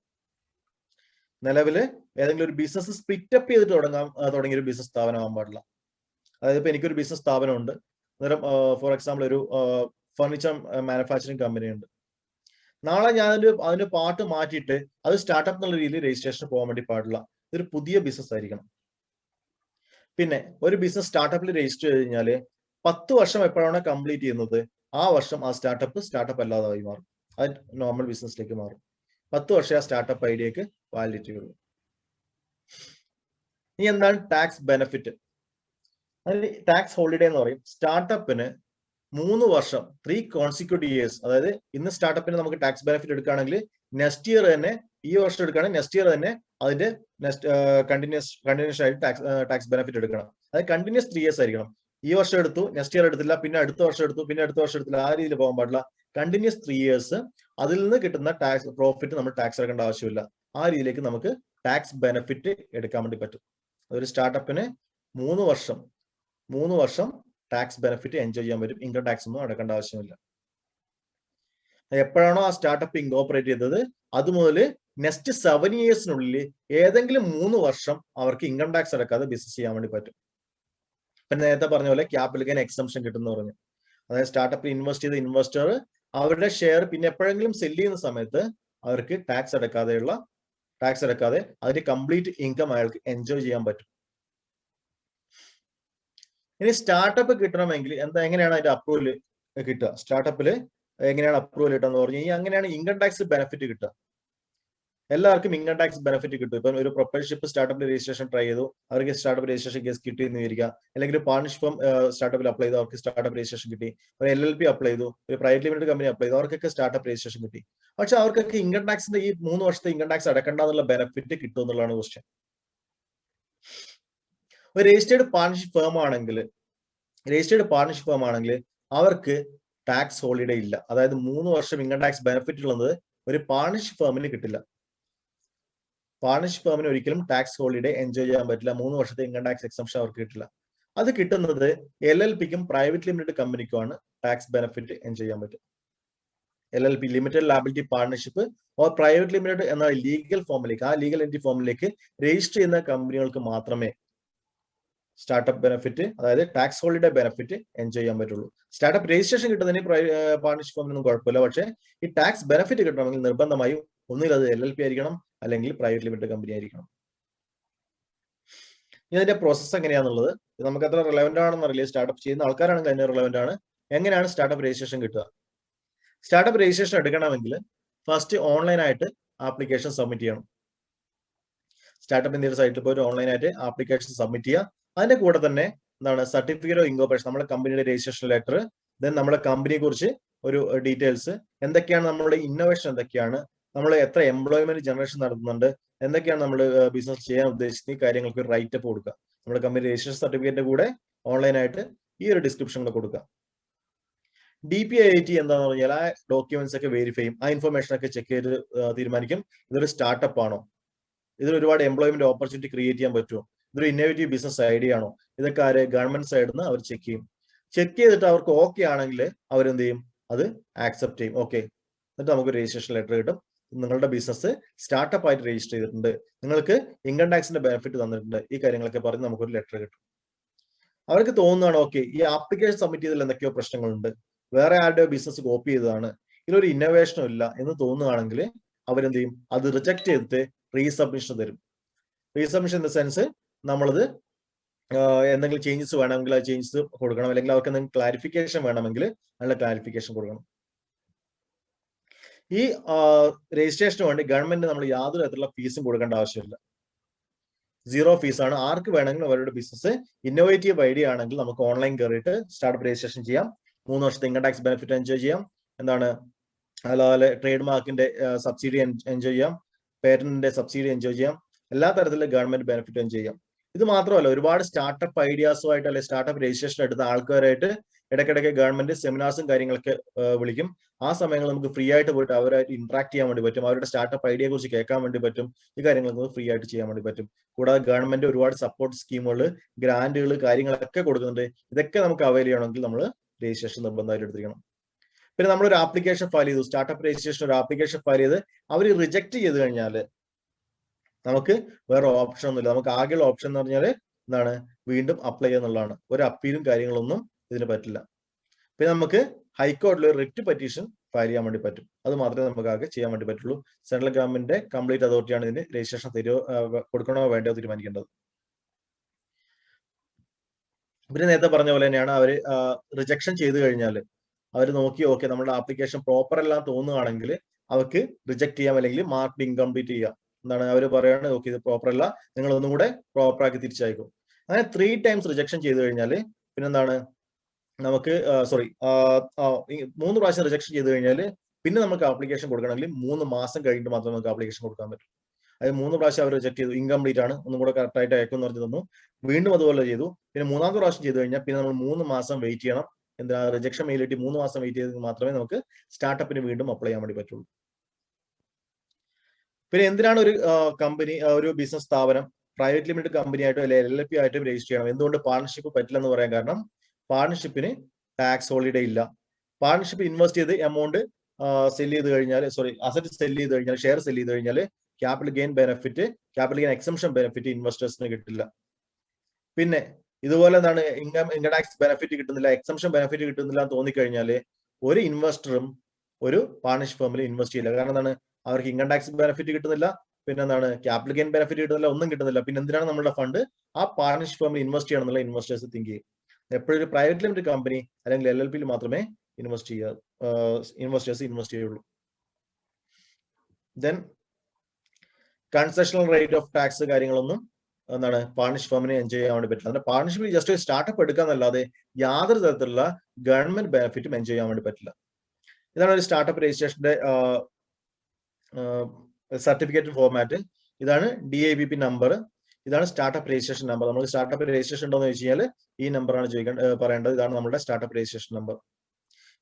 നിലവില് ഏതെങ്കിലും ഒരു ബിസിനസ് സ്പ്ലിറ്റ് അപ്പ് ചെയ്തിട്ട് തുടങ്ങിയ ഒരു ബിസിനസ് സ്ഥാപനമാകാൻ പാടില്ല. അതായത് ഇപ്പൊ എനിക്കൊരു ബിസിനസ് സ്ഥാപനമുണ്ട്, അന്നേരം ഫോർ എക്സാമ്പിൾ ഒരു ഫർണിച്ചർ മാനുഫാക്ചറിങ് കമ്പനി ഉണ്ട്. നാളെ ഞാൻ അതിന്റെ പാർട്ട് മാറ്റിയിട്ട് അത് സ്റ്റാർട്ടപ്പ് എന്നുള്ള രീതിയിൽ രജിസ്ട്രേഷൻ പോകാൻ വേണ്ടി പാടില്ല. ഇതൊരു പുതിയ ബിസിനസ് ആയിരിക്കണം. പിന്നെ ഒരു ബിസിനസ് സ്റ്റാർട്ടപ്പിൽ രജിസ്റ്റർ ചെയ്ത് കഴിഞ്ഞാൽ 10 വർഷം എപ്പോഴാണ് കംപ്ലീറ്റ് ചെയ്യുന്നത് ആ വർഷം ആ സ്റ്റാർട്ടപ്പ് അല്ലാതായി മാറും. അത് നോർമൽ ബിസിനസ്സിലേക്ക് മാറും. 10 വർഷം ആ സ്റ്റാർട്ടപ്പ് ഐഡിയക്ക് വാലിഡിറ്റി ഉള്ളൂ. ഇനി എന്താണ് ടാക്സ് ബെനിഫിറ്റ്? അതിന് ടാക്സ് ഹോളിഡേ എന്ന് പറയും. സ്റ്റാർട്ടപ്പിന് 3 വർഷം 3 കോൺസിക്യൂട്ടീവ് ഇയേഴ്സ്, അതായത് ഇന്ന് സ്റ്റാർട്ടപ്പിന് നമുക്ക് ടാക്സ് ബെനിഫിറ്റ് എടുക്കുകയാണെങ്കിൽ നെക്സ്റ്റ് ഇയർ തന്നെ, ഈ വർഷം എടുക്കുകയാണെങ്കിൽ നെക്സ്റ്റ് ഇയർ തന്നെ അതിന്റെ കണ്ടിന്യൂസ് ആയിട്ട് ടാക്സ് ബെനിഫിറ്റ് എടുക്കണം. അത് കണ്ടിന്യൂസ് 3 years ആയിരിക്കണം. ഈ വർഷം എടുത്തു, നെക്സ്റ്റ് ഇയർ എടുത്തില്ല, പിന്നെ അടുത്ത വർഷം എടുത്തു, പിന്നെ അടുത്ത വർഷം എടുത്തില്ല, ആ രീതിയിൽ പോകാൻ പാടില്ല. കണ്ടിന്യൂസ് 3 years അതിൽ നിന്ന് കിട്ടുന്ന ടാക്സ് പ്രോഫിറ്റ് നമ്മൾ ടാക്സ് എടുക്കേണ്ട ആവശ്യമില്ല. ആ രീതിയിലേക്ക് നമുക്ക് ടാക്സ് ബെനിഫിറ്റ് എടുക്കാൻ വേണ്ടി പറ്റും. അതൊരു സ്റ്റാർട്ടപ്പിന് 3 വർഷം ടാക്സ് ബെനിഫിറ്റ് എൻജോയ് ചെയ്യാൻ പറ്റും. ഇൻകം ടാക്സ് ഒന്നും അടക്കേണ്ട ആവശ്യമില്ല. എപ്പോഴാണോ ആ സ്റ്റാർട്ടപ്പ് ഇൻകോപ്പറേറ്റ് ചെയ്തത് അതുമുതൽ നെക്സ്റ്റ് 7 yearsനുള്ളിൽ ഏതെങ്കിലും 3 വർഷം അവർക്ക് ഇൻകം ടാക്സ് അടക്കാതെ ബിസിനസ് ചെയ്യാൻ വേണ്ടി പറ്റും. ഇപ്പൊ നേരത്തെ പറഞ്ഞ പോലെ ക്യാപിറ്റൽ ഗെയിൻ എക്സംഷൻ കിട്ടുമെന്ന് പറഞ്ഞു. അതായത് സ്റ്റാർട്ടപ്പിൽ ഇൻവെസ്റ്റ് ചെയ്ത ഇൻവെസ്റ്റർ അവരുടെ ഷെയർ പിന്നെ എപ്പോഴെങ്കിലും സെല് ചെയ്യുന്ന സമയത്ത് അവർക്ക് ടാക്സ് അടക്കാതെ അതിന്റെ കംപ്ലീറ്റ് ഇൻകം അയാൾക്ക് എൻജോയ് ചെയ്യാൻ പറ്റും. ഇനി സ്റ്റാർട്ടപ്പ് കിട്ടണമെങ്കിൽ എങ്ങനെയാണ് അതിന്റെ അപ്രൂവൽ കിട്ടുക? സ്റ്റാർട്ടപ്പിൽ എങ്ങനെയാണ് അപ്രൂവൽ കിട്ടുക എന്ന് പറഞ്ഞു കഴിഞ്ഞാൽ അങ്ങനെയാണ് ഇൻകം ടാക്സ് ബെനിഫിറ്റ് കിട്ടുക. എല്ലാവർക്കും ഇൻകം ടാക്സ് ബെനിഫിറ്റ് കിട്ടും. ഇപ്പം ഒരു പ്രൊപ്പറേറ്റർഷിപ്പ് സ്റ്റാർട്ടപ്പിൽ രജിസ്ട്രേഷൻ ട്രൈ ചെയ്തു, അവർക്ക് സ്റ്റാർട്ടപ്പ് രജിസ്ട്രേഷൻ കേസ് കിട്ടി എന്ന് വിചാരിക്കുക. അല്ലെങ്കിൽ പാർട്ണർഷിപ്പ് സ്റ്റാർട്ടപ്പിൽ അപ്ലൈ ചെയ്തു, അവർക്ക് സ്റ്റാർട്ടപ്പ് രജിസ്ട്രേഷൻ കിട്ടി. ഒരു LLP അപ്ലൈ ചെയ്തു, ഒരു പ്രൈവറ്റ് ലിമിറ്റഡ് കമ്പനി അപ്ലൈ ചെയ്തു, അവർക്കൊക്കെ സ്റ്റാർട്ടപ്പ് രജിസ്ട്രേഷൻ കിട്ടി. പക്ഷെ അവർക്കൊക്കെ ഇൻകം ടാക്സിന്റെ ഈ 3 വർഷത്തെ ഇൻകം ടാക്സ് അടക്കേണ്ട എന്നുള്ള ബെനിഫിറ്റ് കിട്ടും എന്നുള്ളതാണ് ക്വസ്റ്റ്യൻ. ഒരു രജിസ്റ്റേർഡ് പാർട്ണർഷിപ്പ് ഫേം ആണെങ്കിൽ അവർക്ക് ടാക്സ് ഹോളിഡേ ഇല്ല. അതായത് 3 വർഷം ഇൻകം ടാക്സ് ബെനിഫിറ്റ് ഉള്ളത് ഒരു പാർട്ണർഷിപ്പ് ഫേമിന് കിട്ടില്ല. പാർട്ണർഷിപ്പ് ഫേമിന് ഒരിക്കലും ടാക്സ് ഹോളിഡേ എൻജോയ് ചെയ്യാൻ പറ്റില്ല. 3 വർഷത്തെ ഇൻകം ടാക്സ് എക്സംഷൻ അവർക്ക് കിട്ടില്ല. അത് കിട്ടുന്നത് LLPക്കും പ്രൈവറ്റ് ലിമിറ്റഡ് കമ്പനിക്കുമാണ് ടാക്സ് ബെനിഫിറ്റ് എൻജോയ് ചെയ്യാൻ പറ്റും. LLP limited liability partnership or private limited എന്ന ലീഗൽ ഫോമിലേക്ക്, ആ ലീഗൽ എൻറ്റിറ്റി ഫോമിലേക്ക് രജിസ്റ്റർ ചെയ്യുന്ന കമ്പനികൾക്ക് മാത്രമേ സ്റ്റാർട്ടപ്പ് ബെനിഫിറ്റ്, അതായത് ടാക്സ് ഹോളിഡേ ബെനിഫിറ്റ് എൻജോയ് ചെയ്യാൻ പറ്റുള്ളൂ. സ്റ്റാർട്ടപ്പ് രജിസ്ട്രേഷൻ കിട്ടുന്നതിന് പാർട്ണർഷിപ്പ് ഫേമിനൊന്നും കുഴപ്പമില്ല. പക്ഷേ ഈ ടാക്സ് ബെനിഫിറ്റ് കിട്ടണമെങ്കിൽ നിർബന്ധമായും ഒന്നുകിൽ അത് LLP ആയിരിക്കണം, അല്ലെങ്കിൽ പ്രൈവറ്റ് ലിമിറ്റഡ് കമ്പനി ആയിരിക്കണം. ഇതിന്റെ പ്രോസസ്സ് എങ്ങനെയാണെന്നുള്ളത് നമുക്ക് എത്ര റിലവന്റ് ആണെന്ന് അറിയില്ല. സ്റ്റാർട്ടപ്പ് ചെയ്യുന്ന ആൾക്കാരാണെങ്കിൽ അതിന് റിലവന്റ് ആണ്. എങ്ങനെയാണ് സ്റ്റാർട്ടപ്പ് രജിസ്ട്രേഷൻ കിട്ടുക? സ്റ്റാർട്ടപ്പ് രജിസ്ട്രേഷൻ എടുക്കണമെങ്കിൽ ഫസ്റ്റ് ഓൺലൈനായിട്ട് ആപ്ലിക്കേഷൻ സബ്മിറ്റ് ചെയ്യണം. സ്റ്റാർട്ടപ്പ് ഇന്ത്യയുടെ സൈറ്റിൽ പോയി ഓൺലൈനായിട്ട് ആപ്ലിക്കേഷൻ സബ്മിറ്റ് ചെയ്യുക. അതിന്റെ കൂടെ തന്നെ എന്താണ് സർട്ടിഫിക്കറ്റ് ഓഫ് ഇൻകോർപ്പറേഷൻ, നമ്മുടെ കമ്പനിയുടെ രജിസ്ട്രേഷൻ ലെറ്റർ, ദെൻ നമ്മുടെ കമ്പനിയെ കുറിച്ച് ഒരു ഡീറ്റെയിൽസ്, എന്തൊക്കെയാണ് നമ്മുടെ ഇന്നോവേഷൻ, എന്തൊക്കെയാണ് നമ്മൾ എത്ര എംപ്ലോയ്മെന്റ് ജനറേഷൻ നടത്തുന്നുണ്ട്, എന്തൊക്കെയാണ് നമ്മൾ ബിസിനസ് ചെയ്യാൻ ഉദ്ദേശിക്കുന്ന ഈ കാര്യങ്ങൾക്ക് ഒരു റൈറ്റ് അപ്പ് കൊടുക്കുക. നമ്മുടെ കമ്പനി രജിസ്ട്രേഷൻ സർട്ടിഫിക്കറ്റിന്റെ കൂടെ ഓൺലൈനായിട്ട് ഈ ഒരു ഡിസ്ക്രിപ്ഷനിൽ കൊടുക്കുക. DPIIT എന്താണെന്ന് പറഞ്ഞാൽ ആ ഡോക്യുമെന്റ്സ് ഒക്കെ വെരിഫൈ ചെയ്യും. ആ ഇൻഫർമേഷൻ ഒക്കെ ചെക്ക് ചെയ്ത് തീരുമാനിക്കും ഇതൊരു സ്റ്റാർട്ടപ്പ് ആണോ, ഇതിൽ ഒരുപാട് എംപ്ലോയ്മെന്റ് ഓപ്പർച്യൂണിറ്റി ക്രിയേറ്റ് ചെയ്യാൻ പറ്റുമോ, ഇതൊരു ഇന്നോവേറ്റീവ് ബിസിനസ് ഐഡിയ ആണോ, ഇതൊക്കെ ആര് ഗവൺമെന്റ് സൈഡിൽ നിന്ന് അവർ ചെക്ക് ചെയ്യും. ചെക്ക് ചെയ്തിട്ട് അവർക്ക് ഓക്കെ ആണെങ്കിൽ അവരെന്ത് ചെയ്യും, അത് ആക്സെപ്റ്റ് ചെയ്യും. ഓക്കെ, എന്നിട്ട് നമുക്ക് രജിസ്ട്രേഷൻ ലെറ്റർ കിട്ടും. നിങ്ങളുടെ ബിസിനസ് സ്റ്റാർട്ടപ്പ് ആയിട്ട് രജിസ്റ്റർ ചെയ്തിട്ടുണ്ട്, നിങ്ങൾക്ക് ഇൻകം ടാക്സിന്റെ ബെനിഫിറ്റ് തന്നിട്ടുണ്ട്, ഈ കാര്യങ്ങളൊക്കെ പറഞ്ഞ് നമുക്കൊരു ലെറ്റർ കിട്ടും. അവർക്ക് തോന്നുന്നതാണ് ഓക്കെ ഈ ആപ്ലിക്കേഷൻ സബ്മിറ്റ് ചെയ്തതിൽ എന്തൊക്കെയോ പ്രശ്നങ്ങളുണ്ട്, വേറെ ആരുടെയോ ബിസിനസ് കോപ്പി ചെയ്തതാണ്, ഇതിലൊരു ഇന്നോവേഷനും ഇല്ല എന്ന് തോന്നുകയാണെങ്കിൽ അവരെന്ത് ചെയ്യും, അത് റിജക്ട് ചെയ്തിട്ട് റീസബ്മിഷൻ തരും. റീസബ്മിഷൻ ഇൻ ദ സെൻസ് നമ്മളത് എന്തെങ്കിലും ചേഞ്ചസ് വേണമെങ്കിൽ ആ ചേഞ്ചസ് കൊടുക്കണം, അല്ലെങ്കിൽ അവർക്ക് എന്തെങ്കിലും ക്ലാരിഫിക്കേഷൻ വേണമെങ്കിൽ അതിനുള്ള ക്ലാരിഫിക്കേഷൻ കൊടുക്കണം. ഈ രജിസ്ട്രേഷന് വേണ്ടി ഗവൺമെന്റ് നമ്മൾ യാതൊരു തരത്തിലുള്ള ഫീസും കൊടുക്കേണ്ട ആവശ്യമില്ല. 0 ഫീസാണ്. ആർക്ക് വേണമെങ്കിലും അവരുടെ ബിസിനസ് ഇന്നോവേറ്റീവ് ഐഡിയ ആണെങ്കിൽ നമുക്ക് ഓൺലൈൻ കയറിയിട്ട് സ്റ്റാർട്ടപ്പ് രജിസ്ട്രേഷൻ ചെയ്യാം. 3 വർഷത്തെ ഇൻകം ടാക്സ് ബെനിഫിറ്റ് എൻജോയ് ചെയ്യാം. എന്താണ് അതുപോലെ ട്രേഡ് മാർക്കിന്റെ സബ്സിഡി എൻജോയ് ചെയ്യാം, പേറ്റന്റിന്റെ സബ്സിഡി എൻജോയ് ചെയ്യാം, എല്ലാ തരത്തിലുള്ള ഗവൺമെന്റ് ബെനിഫിറ്റ് എൻജോയ് ചെയ്യാം. ഇത് മാത്രമല്ല, ഒരുപാട് സ്റ്റാർട്ടപ്പ് ഐഡിയാസുമായിട്ട് അല്ലെങ്കിൽ സ്റ്റാർട്ടപ്പ് രജിസ്ട്രേഷൻ എടുത്ത ആൾക്കാരായിട്ട് ഇടയ്ക്കിടയ്ക്ക് ഗവൺമെന്റ് സെമിനാർസും കാര്യങ്ങളൊക്കെ വിളിക്കും. ആ സമയങ്ങളിൽ നമുക്ക് ഫ്രീ ആയിട്ട് പോയിട്ട് അവരായിട്ട് ഇന്ററാക്ട് ചെയ്യാൻ വേണ്ടി പറ്റും, അവരുടെ സ്റ്റാർട്ടപ്പ് ഐഡിയയെ കുറിച്ച് കേൾക്കാൻ വേണ്ടി പറ്റും, ഈ കാര്യങ്ങളൊക്കെ ഫ്രീ ആയിട്ട് ചെയ്യാൻ വേണ്ടി പറ്റും. കൂടാതെ ഗവൺമെന്റ് ഒരുപാട് സപ്പോർട്ട് സ്കീമുകൾ, ഗ്രാന്റുകൾ, കാര്യങ്ങളൊക്കെ കൊടുക്കുന്നുണ്ട്. ഇതൊക്കെ നമുക്ക് അവൈൽ ചെയ്യണമെങ്കിൽ നമ്മൾ രജിസ്ട്രേഷൻ നിർബന്ധമായിട്ട് എടുത്തിരിക്കണം. പിന്നെ നമ്മളൊരു ആപ്ലിക്കേഷൻ ഫയൽ ചെയ്തു, സ്റ്റാർട്ടപ്പ് രജിസ്ട്രേഷൻ ഒരു ആപ്ലിക്കേഷൻ ഫയൽ ചെയ്ത് അവർ റിജക്ട് ചെയ്ത് കഴിഞ്ഞാൽ നമുക്ക് വേറെ ഓപ്ഷൻ ഒന്നുമില്ല. നമുക്ക് ആകെയുള്ള ഓപ്ഷൻ എന്ന് പറഞ്ഞാൽ എന്താണ്, വീണ്ടും അപ്ലൈ ചെയ്യുന്നുള്ളതാണ്. ഒരു അപ്പീലും കാര്യങ്ങളൊന്നും ഇതിന് പറ്റില്ല. പിന്നെ നമുക്ക് ഹൈക്കോടതിയിൽ ഒരു റിറ്റ് പെറ്റീഷൻ ഫയൽ ചെയ്യാൻ വേണ്ടി പറ്റും. അത് മാത്രമേ നമുക്ക് ആകെ ചെയ്യാൻ വേണ്ടി പറ്റുള്ളൂ. സെൻട്രൽ ഗവൺമെന്റിന്റെ കംപ്ലീറ്റ് അതോറിറ്റിയാണ് ഇതിന് രജിസ്ട്രേഷൻ കൊടുക്കണോ വേണ്ടോ തീരുമാനിക്കേണ്ടത്. പിന്നെ നേരത്തെ പറഞ്ഞ പോലെ തന്നെയാണ്, അവർ റിജക്ഷൻ ചെയ്ത് കഴിഞ്ഞാൽ അവർ നോക്കി ഓക്കെ നമ്മുടെ ആപ്ലിക്കേഷൻ പ്രോപ്പർ എല്ലാം തോന്നുകയാണെങ്കിൽ അവർക്ക് റിജക്ട് ചെയ്യാം, അല്ലെങ്കിൽ മാർക്ക് ഇൻകംപ്ലീറ്റ് ചെയ്യാം. എന്താണ് അവർ പറയുകയാണ്, ഓക്കെ ഇത് പ്രോപ്പർ അല്ല, നിങ്ങൾ ഒന്നും കൂടെ പ്രോപ്പർ ആക്കി തിരിച്ചയക്കും. അങ്ങനെ 3 times റിജക്ഷൻ ചെയ്ത് കഴിഞ്ഞാൽ പിന്നെന്താണ് നമുക്ക് 3 പ്രാവശ്യം റിജക്ഷൻ ചെയ്ത് കഴിഞ്ഞാൽ പിന്നെ നമുക്ക് ആപ്ലിക്കേഷൻ കൊടുക്കണമെങ്കിൽ 3 മാസം കഴിഞ്ഞിട്ട് മാത്രമേ നമുക്ക് ആപ്ലിക്കേഷൻ കൊടുക്കാൻ പറ്റൂ. അത് 3 പ്രാവശ്യം അവർ റിജക്ട് ചെയ്തു, ഇൻകംപ്ലീറ്റ് ആണ്, ഒന്നും കൂടെ കറക്റ്റ് ആയിട്ട് അയക്കും എന്ന് പറഞ്ഞു തന്നു, വീണ്ടും അതുപോലെ ചെയ്തു. പിന്നെ 3ാമത്തെ പ്രാവശ്യം ചെയ്ത് കഴിഞ്ഞാൽ പിന്നെ നമ്മൾ 3 മാസം വെയിറ്റ് ചെയ്യണം. എന്താ റിജക്ഷൻ മെയിൽ കിട്ടി 3 മാസം വെയിറ്റ് ചെയ്തെങ്കിൽ മാത്രമേ നമുക്ക് സ്റ്റാർട്ടപ്പിന് വീണ്ടും അപ്ലൈ ചെയ്യാൻ വേണ്ടി പറ്റുള്ളൂ. പിന്നെ എന്തിനാണ് ഒരു കമ്പനി, ഒരു ബിസിനസ് സ്ഥാപനം പ്രൈവറ്റ് ലിമിറ്റഡ് കമ്പനി ആയിട്ടോ അല്ലെങ്കിൽ LLP ആയിട്ടും രജിസ്റ്റർ ചെയ്യണം? എന്തുകൊണ്ട് പാർട്ണർഷിപ്പ് പറ്റില്ലെന്ന് പറയാൻ കാരണം, പാർട്ണർഷിപ്പിന് ടാക്സ് ഹോളിഡേ ഇല്ല. പാർട്ണർഷിപ്പ് ഇൻവെസ്റ്റ് ചെയ്ത് എമൗണ്ട് സെല് ചെയ്ത് കഴിഞ്ഞാൽ, അസറ്റ് സെല് ചെയ്ത് കഴിഞ്ഞാൽ, ഷെയർ സെല് ചെയ്ത് കഴിഞ്ഞാൽ ക്യാപിറ്റൽ ഗെയിൻ എക്സംഷൻ ബെനിഫിറ്റ് ഇൻവെസ്റ്റേഴ്സിന് കിട്ടില്ല. പിന്നെ ഇതുപോലെ എന്താണ് ഇൻകം ടാക്സ് ബെനിഫിറ്റ് കിട്ടുന്നില്ല, എക്സംഷൻ ബെനിഫിറ്റ് കിട്ടുന്നില്ല എന്ന് തോന്നിക്കഴിഞ്ഞാൽ ഒരു ഇൻവെസ്റ്ററും ഒരു പാർട്ണർഷിപ്പ് ഫേമിൽ ഇൻവെസ്റ്റ് ചെയ്യില്ല. കാരണം എന്താണ്, അവർക്ക് ഇൻകം ടാക്സ് ബെനിഫിറ്റ് കിട്ടുന്നില്ല, പിന്നെ എന്താണ് ക്യാപിറ്റൽ ഗെയിൻ ബെനിഫിറ്റ് കിട്ടുന്നില്ല, ഒന്നും കിട്ടുന്നില്ല. പിന്നെ എന്തിനാണ് നമ്മുടെ ഫണ്ട് ആ പാർട്ണർഷിപ്പ് ഫേമിൽ ഇൻവെസ്റ്റ് ചെയ്യണം എന്നുള്ള ഇൻവെസ്റ്റേഴ്സ് തിങ്ക് ചെയ്യും. എപ്പോഴും ഒരു പ്രൈവറ്റ് ലിമിറ്റഡ് കമ്പനി അല്ലെങ്കിൽ LLPയിൽ മാത്രമേ ഇൻവെസ്റ്റേഴ്സ് ഇൻവെസ്റ്റ് ചെയ്യുള്ളൂ. Then concessional rate of tax കാര്യങ്ങളൊന്നും എന്താണ് പാർട്ണർഷിപ്പ് ഫേമിനെ എൻജോയ് ചെയ്യാൻ വേണ്ടി പറ്റില്ല. അതിന്റെ പാർട്ണർഷിപ്പിൽ ജസ്റ്റ് ഒരു സ്റ്റാർട്ടപ്പ് എടുക്കാന്നല്ലാതെ യാതൊരു തരത്തിലുള്ള ഗവൺമെന്റ് ബെനിഫിറ്റും എൻജോയ് ചെയ്യാൻ വേണ്ടി പറ്റില്ല. ഇതാണ് ഒരു സ്റ്റാർട്ടപ്പ് രജിസ്ട്രേഷന്റെ സർട്ടിഫിക്കറ്റ് ഫോർമാറ്റ്. ഇതാണ് DIBP നമ്പർ, ഇതാണ് സ്റ്റാർട്ടപ്പ് രജിസ്ട്രേഷൻ നമ്പർ. നമ്മൾ സ്റ്റാർട്ടപ്പ് രജിസ്ട്രേഷൻ ഉണ്ടോ എന്ന് ചോദിച്ചു കഴിഞ്ഞാൽ ഈ നമ്പറാണ് പറയേണ്ടത്. ഇതാണ് നമ്മുടെ സ്റ്റാർട്ടപ്പ് രജിസ്ട്രേഷൻ നമ്പർ.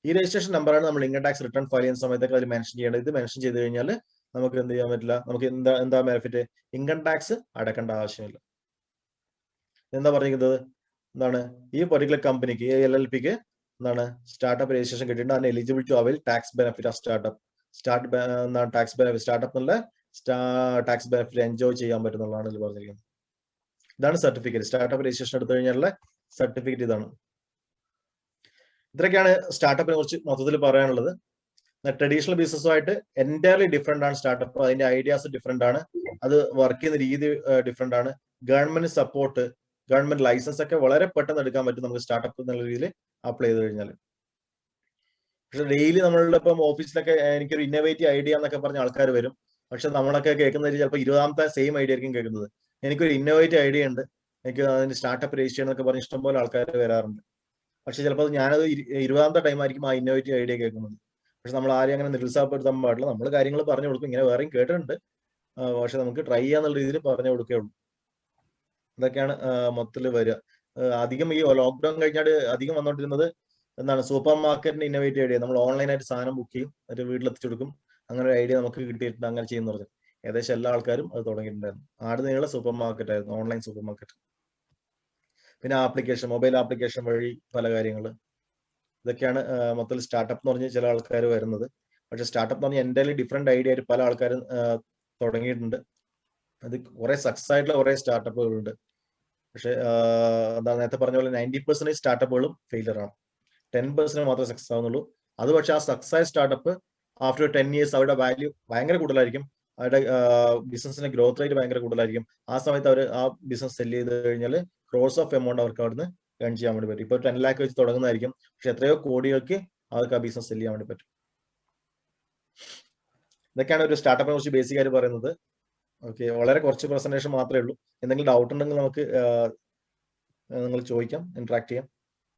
ഈ രജിസ്ട്രേഷൻ നമ്പറാണ് നമ്മൾ ഇൻകം ടാക്സ് റിട്ടേൺ ഫയൽ ചെയ്യുന്ന സമയത്തൊക്കെ അതിൽ മെൻഷൻ ചെയ്യേണ്ടത്. ഇത് മെൻഷൻ ചെയ്ത് കഴിഞ്ഞാൽ നമുക്ക് എന്ത് ചെയ്യാൻ പറ്റില്ല, നമുക്ക് എന്താ ബെനിഫിറ്റ്, ഇൻകം ടാക്സ് അടക്കേണ്ട ആവശ്യമില്ല. എന്താ പറഞ്ഞിരിക്കുന്നത്, എന്താണ് ഈ പെർട്ടിക്കുലർ കമ്പനിക്ക് LLPക്ക് എന്താണ് സ്റ്റാർട്ടപ്പ് രജിസ്ട്രേഷൻ കിട്ടിയിട്ടുണ്ട്, അതിന് eligible to avail tax benefit of startup. Tax benefit startup എന്നുള്ള ടാക്സ് ബെനിഫിറ്റ് എൻജോയ് ചെയ്യാൻ പറ്റുന്നതാണ് ഇതിൽ പറഞ്ഞിരിക്കുന്നത്. ഇതാണ് സർട്ടിഫിക്കറ്റ്. സ്റ്റാർട്ടപ്പ് രജിസ്ട്രേഷൻ എടുത്തു കഴിഞ്ഞാലുള്ള സർട്ടിഫിക്കറ്റ് ഇതാണ്. ഇത്രയൊക്കെയാണ് സ്റ്റാർട്ടപ്പിനെ കുറിച്ച് മൊത്തത്തിൽ പറയാനുള്ളത്. ട്രഡീഷണൽ ബിസിനസ്സുമായിട്ട് എൻറ്റയർലി ഡിഫറെന്റ് ആണ് സ്റ്റാർട്ടപ്പ്. അതിന്റെ ഐഡിയാസ് ഡിഫറെന്റ് ആണ്, അത് വർക്ക് ചെയ്യുന്ന രീതി ഡിഫറെന്റ് ആണ്. ഗവൺമെന്റ് സപ്പോർട്ട്, ഗവൺമെന്റ് ലൈസൻസ് ഒക്കെ വളരെ പെട്ടെന്ന് എടുക്കാൻ പറ്റും നമുക്ക് സ്റ്റാർട്ടപ്പ് എന്നുള്ള രീതിയിൽ അപ്ലൈ ചെയ്ത് കഴിഞ്ഞാൽ. പക്ഷെ ഡെയിലി നമ്മളുടെ ഇപ്പം ഓഫീസിലൊക്കെ എനിക്കൊരു ഇന്നോവേറ്റീവ് ഐഡിയ എന്നൊക്കെ പറഞ്ഞ ആൾക്കാർ വരും. പക്ഷെ നമ്മളൊക്കെ കേൾക്കുന്നത് ചിലപ്പോൾ 20ാമത്തെ സെയിം ഐഡിയ ആയിരിക്കും കേൾക്കുന്നത്. എനിക്കൊരു ഇന്നോവേറ്റീവ് ഐഡിയ ഉണ്ട്, എനിക്ക് അതിന് സ്റ്റാർട്ടപ്പ് രജിസ്റ്റർ ചെയ്യണം എന്നൊക്കെ പറഞ്ഞ് ഇഷ്ടംപോലെ ആൾക്കാർ വരാറുണ്ട്. പക്ഷെ ചിലപ്പോൾ ഞാനത് 20ാമത്തെ ടൈം ആയിരിക്കും ആ ഇന്നോവേറ്റീവ് ഐഡിയ കേൾക്കുന്നത്. പക്ഷെ നമ്മൾ ആരെയും അങ്ങനെ നിരുത്സാഹപ്പെടുത്താൻ പാടില്ല. നമ്മൾ കാര്യങ്ങൾ പറഞ്ഞു കൊടുക്കും, ഇങ്ങനെ വേറെയും കേട്ടിട്ടുണ്ട്, പക്ഷെ നമുക്ക് ട്രൈ ചെയ്യാന്നുള്ള രീതിയിൽ പറഞ്ഞു കൊടുക്കുകയുള്ളൂ. ഇതൊക്കെയാണ് മൊത്തത്തിൽ വരിക. അധികം ഈ ലോക്ക്ഡൌൺ കഴിഞ്ഞാൽ അധികം വന്നുകൊണ്ടിരുന്നത് എന്താണ്, സൂപ്പർ മാർക്കറ്റിന്റെ ഇന്നോവേറ്റീവ് ഐഡിയ. നമ്മൾ ഓൺലൈനായിട്ട് സാധനം ബുക്ക് ചെയ്യും, എന്നിട്ട് വീട്ടിലെത്തിച്ചു കൊടുക്കും. അങ്ങനെ ഒരു ഐഡിയ നമുക്ക് കിട്ടിയിട്ടുണ്ട്, അങ്ങനെ ചെയ്യുന്ന പറഞ്ഞു ഏകദേശം എല്ലാ ആൾക്കാരും അത് തുടങ്ങിയിട്ടുണ്ടായിരുന്നു. ആടുനീള സൂപ്പർ മാർക്കറ്റ് ആയിരുന്നു, ഓൺലൈൻ സൂപ്പർ മാർക്കറ്റ്. പിന്നെ ആപ്ലിക്കേഷൻ, മൊബൈൽ ആപ്ലിക്കേഷൻ വഴി പല കാര്യങ്ങൾ. ഇതൊക്കെയാണ് മൊത്തത്തിൽ സ്റ്റാർട്ടപ്പ് എന്ന് പറഞ്ഞ് ചില ആൾക്കാർ വരുന്നത്. പക്ഷെ സ്റ്റാർട്ടപ്പ് എന്ന് പറഞ്ഞാൽ എൻ്റയർലി ഡിഫറെന്റ് ഐഡിയ ആയിട്ട് പല ആൾക്കാരും തുടങ്ങിയിട്ടുണ്ട്. അത് കുറെ സക്സസ് ആയിട്ടുള്ള കുറെ സ്റ്റാർട്ടപ്പുകളുണ്ട്. പക്ഷെ എന്താ നേരത്തെ പറഞ്ഞ പോലെ 90% സ്റ്റാർട്ടപ്പുകളും ഫെയിലർ ആണ്, 10% മാത്രമേ സക്സസ് ആവുന്നുള്ളൂ. അത് പക്ഷെ ആ സക്സസ് സ്റ്റാർട്ടപ്പ് ആഫ്റ്റർ 10 years അവരുടെ വാല്യൂ ഭയങ്കര കൂടുതലായിരിക്കും, അവരുടെ ബിസിനസിന്റെ ഗ്രോത്ത് റേറ്റ് ഭയങ്കര കൂടുതലായിരിക്കും. ആ സമയത്ത് അവർ ആ ബിസിനസ് സെല് ചെയ്ത് കഴിഞ്ഞാൽ ക്രോസ് ഓഫ് എമൗണ്ട് അവർക്ക് അവിടുന്ന് ഏൺ ചെയ്യാൻ വേണ്ടി പറ്റും. ഇപ്പോൾ 10 lakh വെച്ച് തുടങ്ങുന്നതായിരിക്കും, പക്ഷെ എത്രയോ കോടികൾക്ക് അവർക്ക് ആ ബിസിനസ് സെല് ചെയ്യാൻ വേണ്ടി പറ്റും. ഇതൊക്കെയാണ് ഒരു സ്റ്റാർട്ടപ്പിനെ കുറിച്ച് ബേസിക് ആയിട്ട് പറയുന്നത്. ഓക്കെ, വളരെ കുറച്ച് പ്രസന്റേഷൻ മാത്രമേ ഉള്ളൂ. എന്തെങ്കിലും ഡൗട്ട് ഉണ്ടെങ്കിൽ നമുക്ക് നിങ്ങൾ ചോദിക്കാം, ഇന്ററാക്ട് ചെയ്യാം.